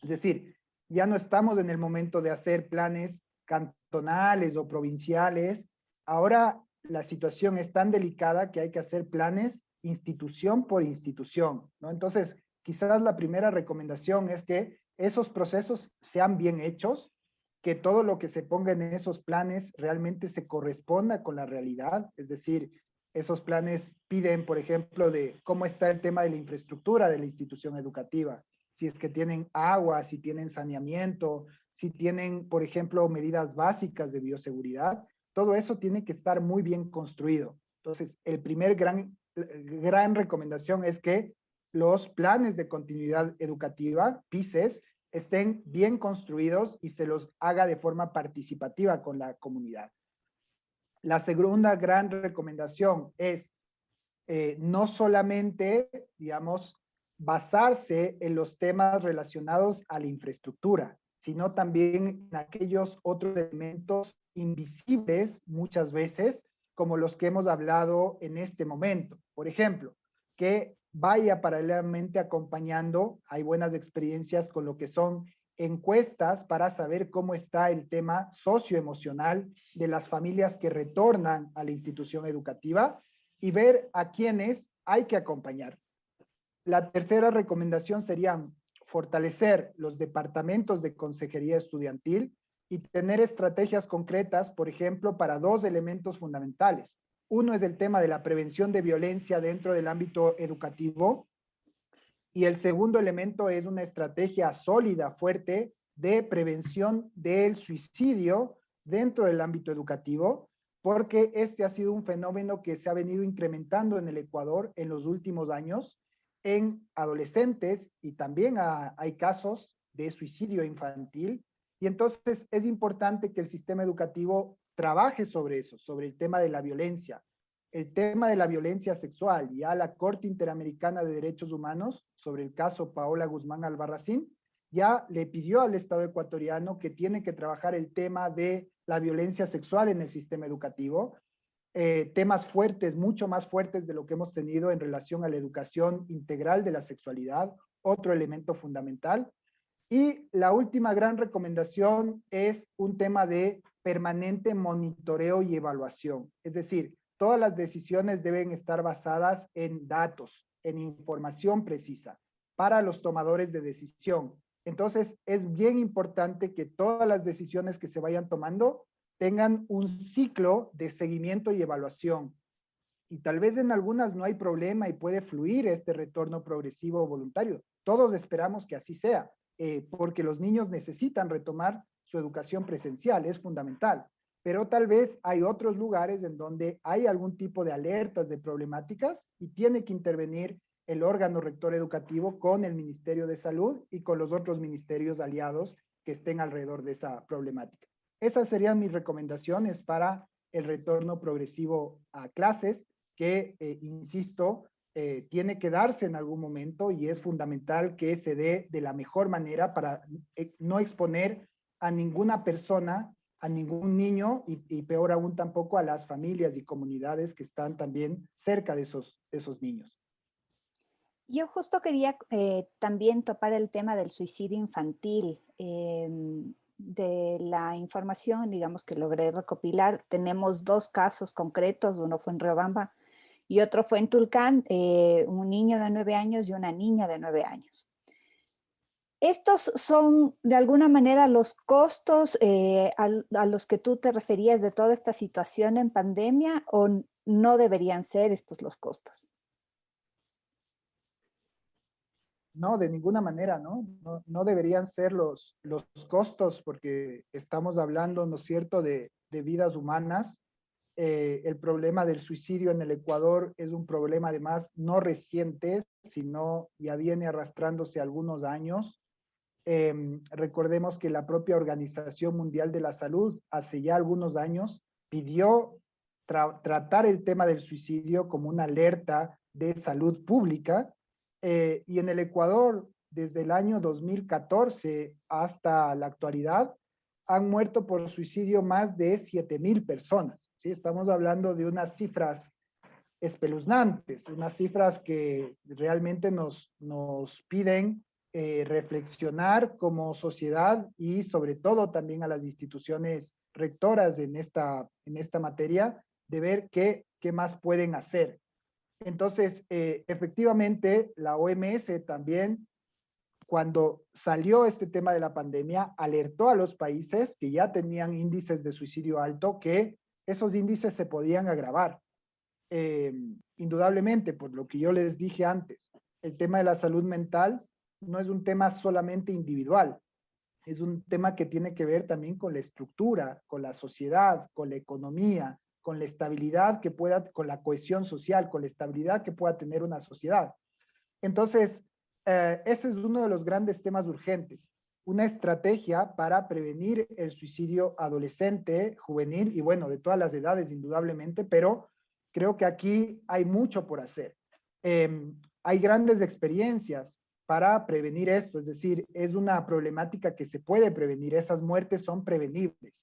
Es decir, ya no estamos en el momento de hacer planes cantonales o provinciales. Ahora la situación es tan delicada que hay que hacer planes institución por institución, ¿no? Entonces, quizás la primera recomendación es que esos procesos sean bien hechos, que todo lo que se ponga en esos planes realmente se corresponda con la realidad, es decir, esos planes piden, por ejemplo, de cómo está el tema de la infraestructura de la institución educativa, si es que tienen agua, si tienen saneamiento, si tienen, por ejemplo, medidas básicas de bioseguridad, todo eso tiene que estar muy bien construido. Entonces, el primer gran recomendación es que los planes de continuidad educativa, PICES, estén bien construidos y se los haga de forma participativa con la comunidad. La segunda gran recomendación es no solamente, digamos, basarse en los temas relacionados a la infraestructura, sino también en aquellos otros elementos invisibles muchas veces, como los que hemos hablado en este momento. Por ejemplo, que vaya paralelamente acompañando, hay buenas experiencias con lo que son encuestas para saber cómo está el tema socioemocional de las familias que retornan a la institución educativa y ver a quiénes hay que acompañar. La tercera recomendación sería fortalecer los departamentos de consejería estudiantil y tener estrategias concretas, por ejemplo, para dos elementos fundamentales. Uno es el tema de la prevención de violencia dentro del ámbito educativo, y el segundo elemento es una estrategia sólida, fuerte, de prevención del suicidio dentro del ámbito educativo, porque este ha sido un fenómeno que se ha venido incrementando en el Ecuador en los últimos años en adolescentes, y también hay casos de suicidio infantil, y entonces es importante que el sistema educativo trabaje sobre eso, sobre el tema de la violencia. El tema de la violencia sexual, ya la Corte Interamericana de Derechos Humanos, sobre el caso Paola Guzmán Albarracín, ya le pidió al Estado ecuatoriano que tiene que trabajar el tema de la violencia sexual en el sistema educativo, temas fuertes, mucho más fuertes de lo que hemos tenido en relación a la educación integral de la sexualidad, otro elemento fundamental. Y la última gran recomendación es un tema de permanente monitoreo y evaluación, es decir, todas las decisiones deben estar basadas en datos, en información precisa. para los tomadores de decisión. Entonces, es bien importante que todas las decisiones que se vayan tomando tengan un ciclo de seguimiento y evaluación. Y tal vez en algunas no hay problema y puede fluir este retorno progresivo o voluntario. Todos esperamos que así sea, porque los niños necesitan retomar su educación presencial, es fundamental. Pero tal vez hay otros lugares en donde hay algún tipo de alertas de problemáticas y tiene que intervenir el órgano rector educativo con el Ministerio de Salud y con los otros ministerios aliados que estén alrededor de esa problemática. Esas serían mis recomendaciones para el retorno progresivo a clases, que, insisto, tiene que darse en algún momento y es fundamental que se dé de la mejor manera para no exponer a ninguna persona, a ningún niño y peor aún tampoco a las familias y comunidades que están también cerca de esos niños. Yo justo quería también topar el tema del suicidio infantil. De la información, digamos, que logré recopilar, tenemos 2 casos concretos, uno fue en Riobamba y otro fue en Tulcán, un niño de 9 años y una niña de 9 años. ¿Estos son de alguna manera los costos a los que tú te referías de toda esta situación en pandemia o no deberían ser estos los costos? No, de ninguna manera, ¿no? No deberían ser los costos porque estamos hablando, ¿no es cierto?, de vidas humanas. El problema del suicidio en el Ecuador es un problema además no reciente, sino ya viene arrastrándose algunos años. Recordemos que la propia Organización Mundial de la Salud hace ya algunos años pidió tratar el tema del suicidio como una alerta de salud pública. Y en el Ecuador, desde el año 2014 hasta la actualidad, han muerto por suicidio más de 7,000 personas. ¿Sí? Estamos hablando de unas cifras espeluznantes, unas cifras que realmente nos piden reflexionar como sociedad y sobre todo también a las instituciones rectoras en esta materia, de ver qué más pueden hacer. Entonces, efectivamente, la OMS también, cuando salió este tema de la pandemia, alertó a los países que ya tenían índices de suicidio alto que esos índices se podían agravar. Indudablemente, por lo que yo les dije antes, el tema de la salud mental no es un tema solamente individual, es un tema que tiene que ver también con la estructura, con la sociedad, con la economía, con la estabilidad que pueda, con la cohesión social, con la estabilidad que pueda tener una sociedad. Entonces, ese es uno de los grandes temas urgentes, una estrategia para prevenir el suicidio adolescente, juvenil y bueno, de todas las edades indudablemente, pero creo que aquí hay mucho por hacer. Hay grandes experiencias para prevenir esto, es decir, es una problemática que se puede prevenir, esas muertes son prevenibles.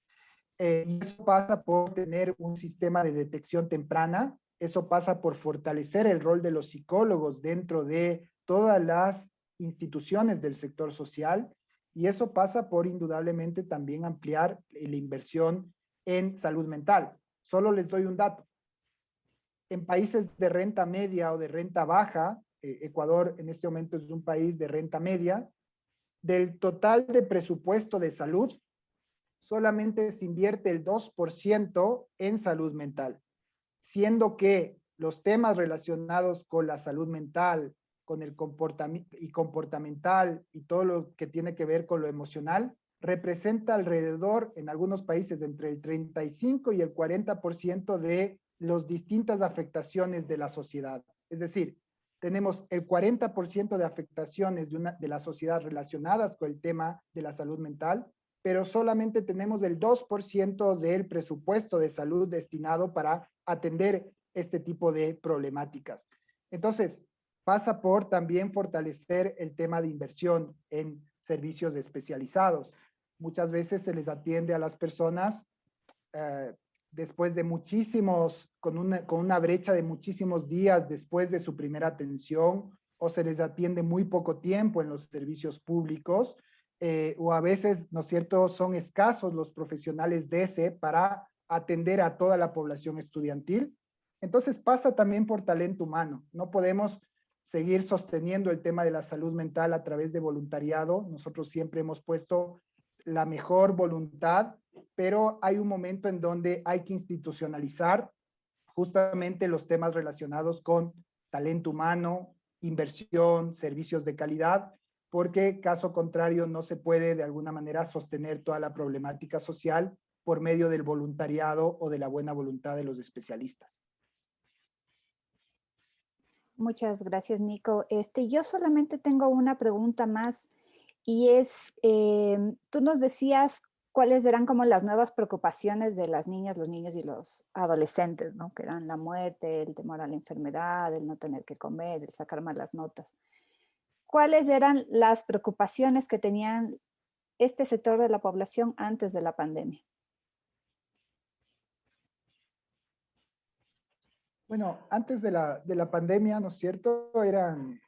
Y eso pasa por tener un sistema de detección temprana, eso pasa por fortalecer el rol de los psicólogos dentro de todas las instituciones del sector social, y eso pasa por indudablemente también ampliar la inversión en salud mental. Solo les doy un dato. En países de renta media o de renta baja, Ecuador en este momento es un país de renta media, del total de presupuesto de salud, solamente se invierte el 2% en salud mental, siendo que los temas relacionados con la salud mental, con el comportamental y todo lo que tiene que ver con lo emocional, representa alrededor, en algunos países, entre el 35 y el 40% de las distintas afectaciones de la sociedad. Es decir, tenemos el 40% de afectaciones de la sociedad relacionadas con el tema de la salud mental, pero solamente tenemos el 2% del presupuesto de salud destinado para atender este tipo de problemáticas. Entonces, pasa por también fortalecer el tema de inversión en servicios especializados. Muchas veces se les atiende a las personas después de con una brecha de muchísimos días después de su primera atención, o se les atiende muy poco tiempo en los servicios públicos, o a veces, ¿no es cierto?, son escasos los profesionales de ese para atender a toda la población estudiantil. Entonces pasa también por talento humano. No podemos seguir sosteniendo el tema de la salud mental a través de voluntariado. Nosotros siempre hemos puesto la mejor voluntad, pero hay un momento en donde hay que institucionalizar justamente los temas relacionados con talento humano, inversión, servicios de calidad, porque caso contrario no se puede de alguna manera sostener toda la problemática social por medio del voluntariado o de la buena voluntad de los especialistas. Muchas gracias, Nico. Yo solamente tengo una pregunta más y es, tú nos decías cuáles eran como las nuevas preocupaciones de las niñas, los niños y los adolescentes, ¿no? Que eran la muerte, el temor a la enfermedad, el no tener que comer, el sacar malas notas. ¿Cuáles eran las preocupaciones que tenían este sector de la población antes de la pandemia? Bueno, antes de la pandemia, ¿no es cierto? Eran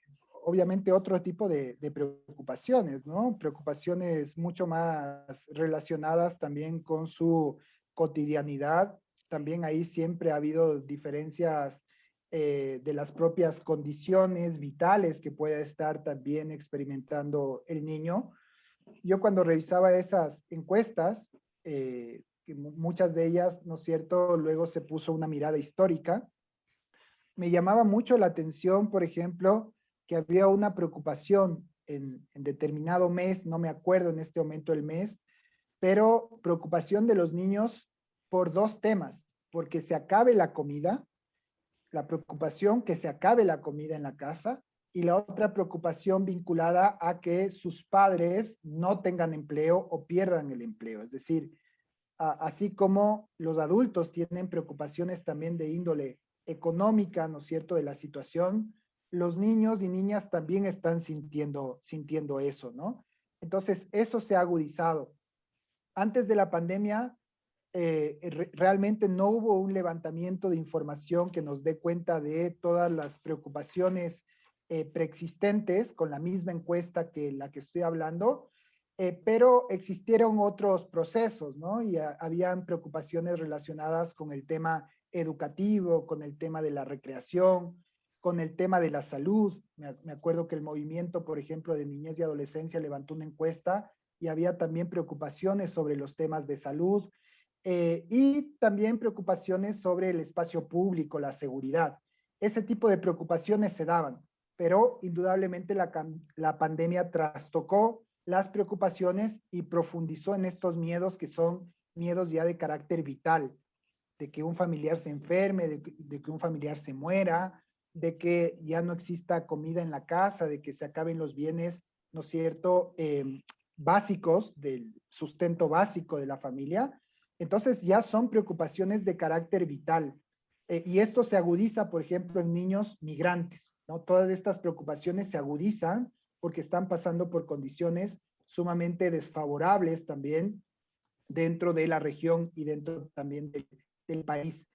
obviamente otro tipo de preocupaciones, ¿no? Preocupaciones mucho más relacionadas también con su cotidianidad. También ahí siempre ha habido diferencias de las propias condiciones vitales que pueda estar también experimentando el niño. Yo cuando revisaba esas encuestas, que muchas de ellas, ¿no es cierto?, luego se puso una mirada histórica, me llamaba mucho la atención, por ejemplo, que había una preocupación en determinado mes, no me acuerdo en este momento el mes, pero preocupación de los niños por dos temas, porque se acabe la comida, la preocupación que se acabe la comida en la casa, y la otra preocupación vinculada a que sus padres no tengan empleo o pierdan el empleo. Es decir, así como los adultos tienen preocupaciones también de índole económica, ¿no es cierto?, de la situación, los niños y niñas también están sintiendo eso, ¿no? Entonces, eso se ha agudizado. Antes de la pandemia, realmente no hubo un levantamiento de información que nos dé cuenta de todas las preocupaciones preexistentes con la misma encuesta que la que estoy hablando, pero existieron otros procesos, ¿no? Y habían preocupaciones relacionadas con el tema educativo, con el tema de la recreación, con el tema de la salud. Me acuerdo que el movimiento, por ejemplo, de niñez y adolescencia levantó una encuesta y había también preocupaciones sobre los temas de salud y también preocupaciones sobre el espacio público, la seguridad. Ese tipo de preocupaciones se daban, pero indudablemente la pandemia trastocó las preocupaciones y profundizó en estos miedos que son miedos ya de carácter vital, de que un familiar se enferme, de que un familiar se muera, de que ya no exista comida en la casa, de que se acaben los bienes, ¿no es cierto?, básicos, del sustento básico de la familia. Entonces ya son preocupaciones de carácter vital. Y esto se agudiza, por ejemplo, en niños migrantes, ¿no? Todas estas preocupaciones se agudizan porque están pasando por condiciones sumamente desfavorables también dentro de la región y dentro también del país.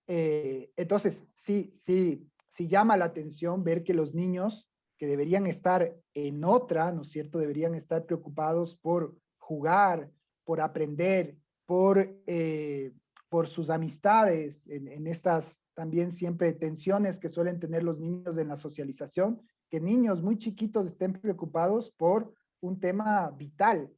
Entonces, sí llama la atención ver que los niños que deberían estar en otra, ¿no es cierto?, deberían estar preocupados por jugar, por aprender, por sus amistades, en estas también siempre tensiones que suelen tener los niños en la socialización, que niños muy chiquitos estén preocupados por un tema vital.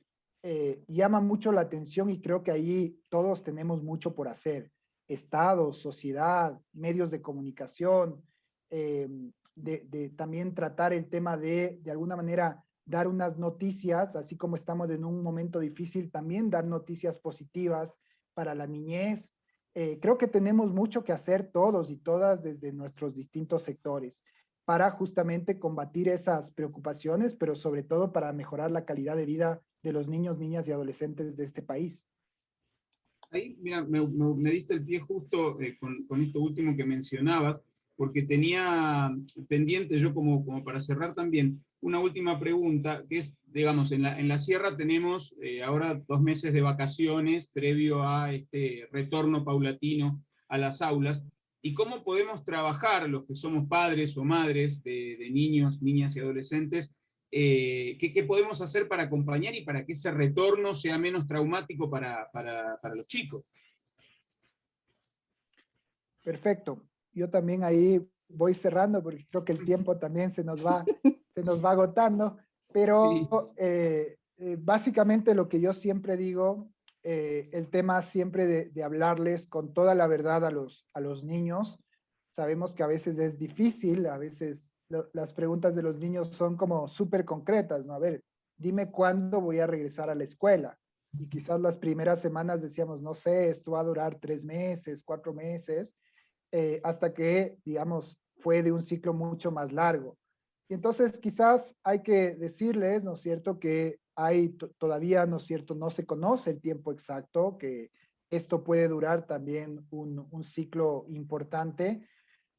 Llama mucho la atención y creo que ahí todos tenemos mucho por hacer. Estado, sociedad, medios de comunicación, de también tratar el tema de alguna manera, dar unas noticias, así como estamos en un momento difícil, también dar noticias positivas para la niñez. Creo que tenemos mucho que hacer todos y todas desde nuestros distintos sectores para justamente combatir esas preocupaciones, pero sobre todo para mejorar la calidad de vida de los niños, niñas y adolescentes de este país. Ahí, mira, me diste el pie justo con esto último que mencionabas, porque tenía pendiente yo como para cerrar también una última pregunta, que es, digamos, en la sierra tenemos ahora 2 meses de vacaciones previo a este retorno paulatino a las aulas, y cómo podemos trabajar los que somos padres o madres de niños, niñas y adolescentes. ¿Qué podemos hacer para acompañar y para que ese retorno sea menos traumático para los chicos? Perfecto. Yo también ahí voy cerrando porque creo que el tiempo también se nos va agotando, pero Sí. básicamente lo que yo siempre digo, el tema siempre de hablarles con toda la verdad a los niños. Sabemos que a veces es difícil, a veces las preguntas de los niños son como súper concretas, ¿no? A ver, dime cuándo voy a regresar a la escuela. Y quizás las primeras semanas decíamos, no sé, esto va a durar 3 meses, 4 meses, hasta que, digamos, fue de un ciclo mucho más largo. Y entonces quizás hay que decirles, ¿no es cierto?, que hay todavía, ¿no es cierto?, no se conoce el tiempo exacto, que esto puede durar también un ciclo importante,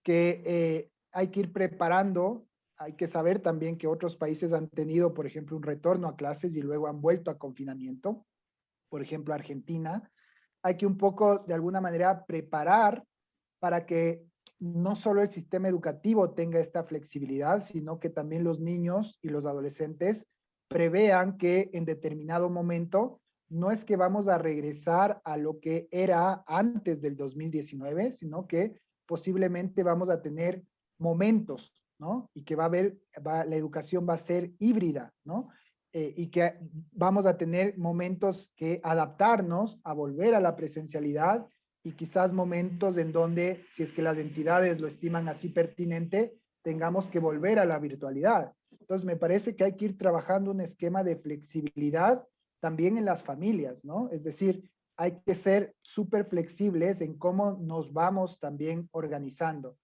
que hay que ir preparando, hay que saber también que otros países han tenido, por ejemplo, un retorno a clases y luego han vuelto a confinamiento, por ejemplo, Argentina. Hay que un poco, de alguna manera, preparar para que no solo el sistema educativo tenga esta flexibilidad, sino que también los niños y los adolescentes prevean que en determinado momento no es que vamos a regresar a lo que era antes del 2019, sino que posiblemente vamos a tener momentos, ¿no? Y que la educación va a ser híbrida, ¿no? Y que vamos a tener momentos que adaptarnos a volver a la presencialidad y quizás momentos en donde, si es que las entidades lo estiman así pertinente, tengamos que volver a la virtualidad. Entonces, me parece que hay que ir trabajando un esquema de flexibilidad también en las familias, ¿no? Es decir, hay que ser súper flexibles en cómo nos vamos también organizando.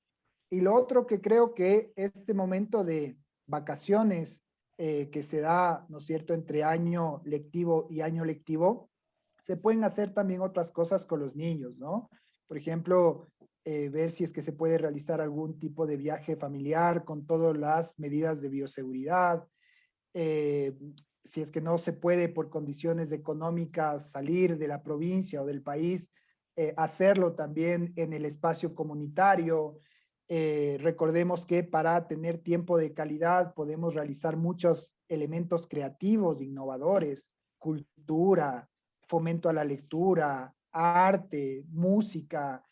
Y lo otro que creo que este momento de vacaciones que se da, ¿no es cierto?, entre año lectivo y año lectivo, se pueden hacer también otras cosas con los niños, ¿no? Por ejemplo, ver si es que se puede realizar algún tipo de viaje familiar con todas las medidas de bioseguridad, eh, si es que no se puede por condiciones económicas salir de la provincia o del país, hacerlo también en el espacio comunitario. Recordemos que para tener tiempo de calidad podemos realizar muchos elementos creativos, innovadores, cultura, fomento a la lectura, arte, música,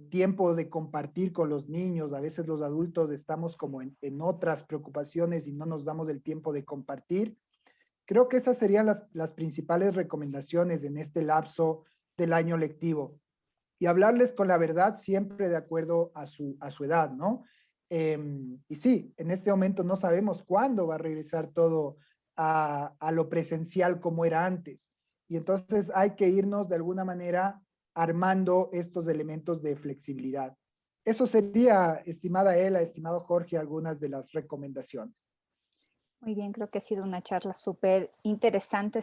tiempo de compartir con los niños. A veces los adultos estamos como en otras preocupaciones y no nos damos el tiempo de compartir. Creo que esas serían las principales recomendaciones en este lapso del año lectivo. Y hablarles con la verdad siempre de acuerdo a su edad, ¿no? Y sí, en este momento no sabemos cuándo va a regresar todo a lo presencial como era antes. Y entonces hay que irnos de alguna manera armando estos elementos de flexibilidad. Eso sería, estimada Ela, estimado Jorge, algunas de las recomendaciones. Muy bien, creo que ha sido una charla súper interesante,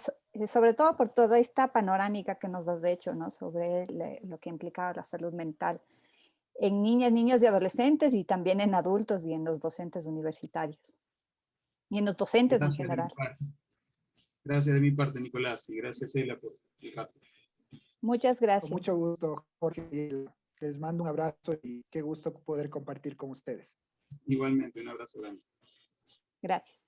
sobre todo por toda esta panorámica que nos has hecho, ¿no? Sobre lo que implicaba la salud mental en niñas, niños y adolescentes y también en adultos y en los docentes universitarios y en los docentes en Gracias de mi general. parte. Gracias de mi parte, Nicolás, y gracias, Ela, por el rato. Muchas Con gracias. mucho gusto, Jorge. Les mando un abrazo y qué gusto poder compartir con ustedes. Igualmente, un abrazo grande. Gracias.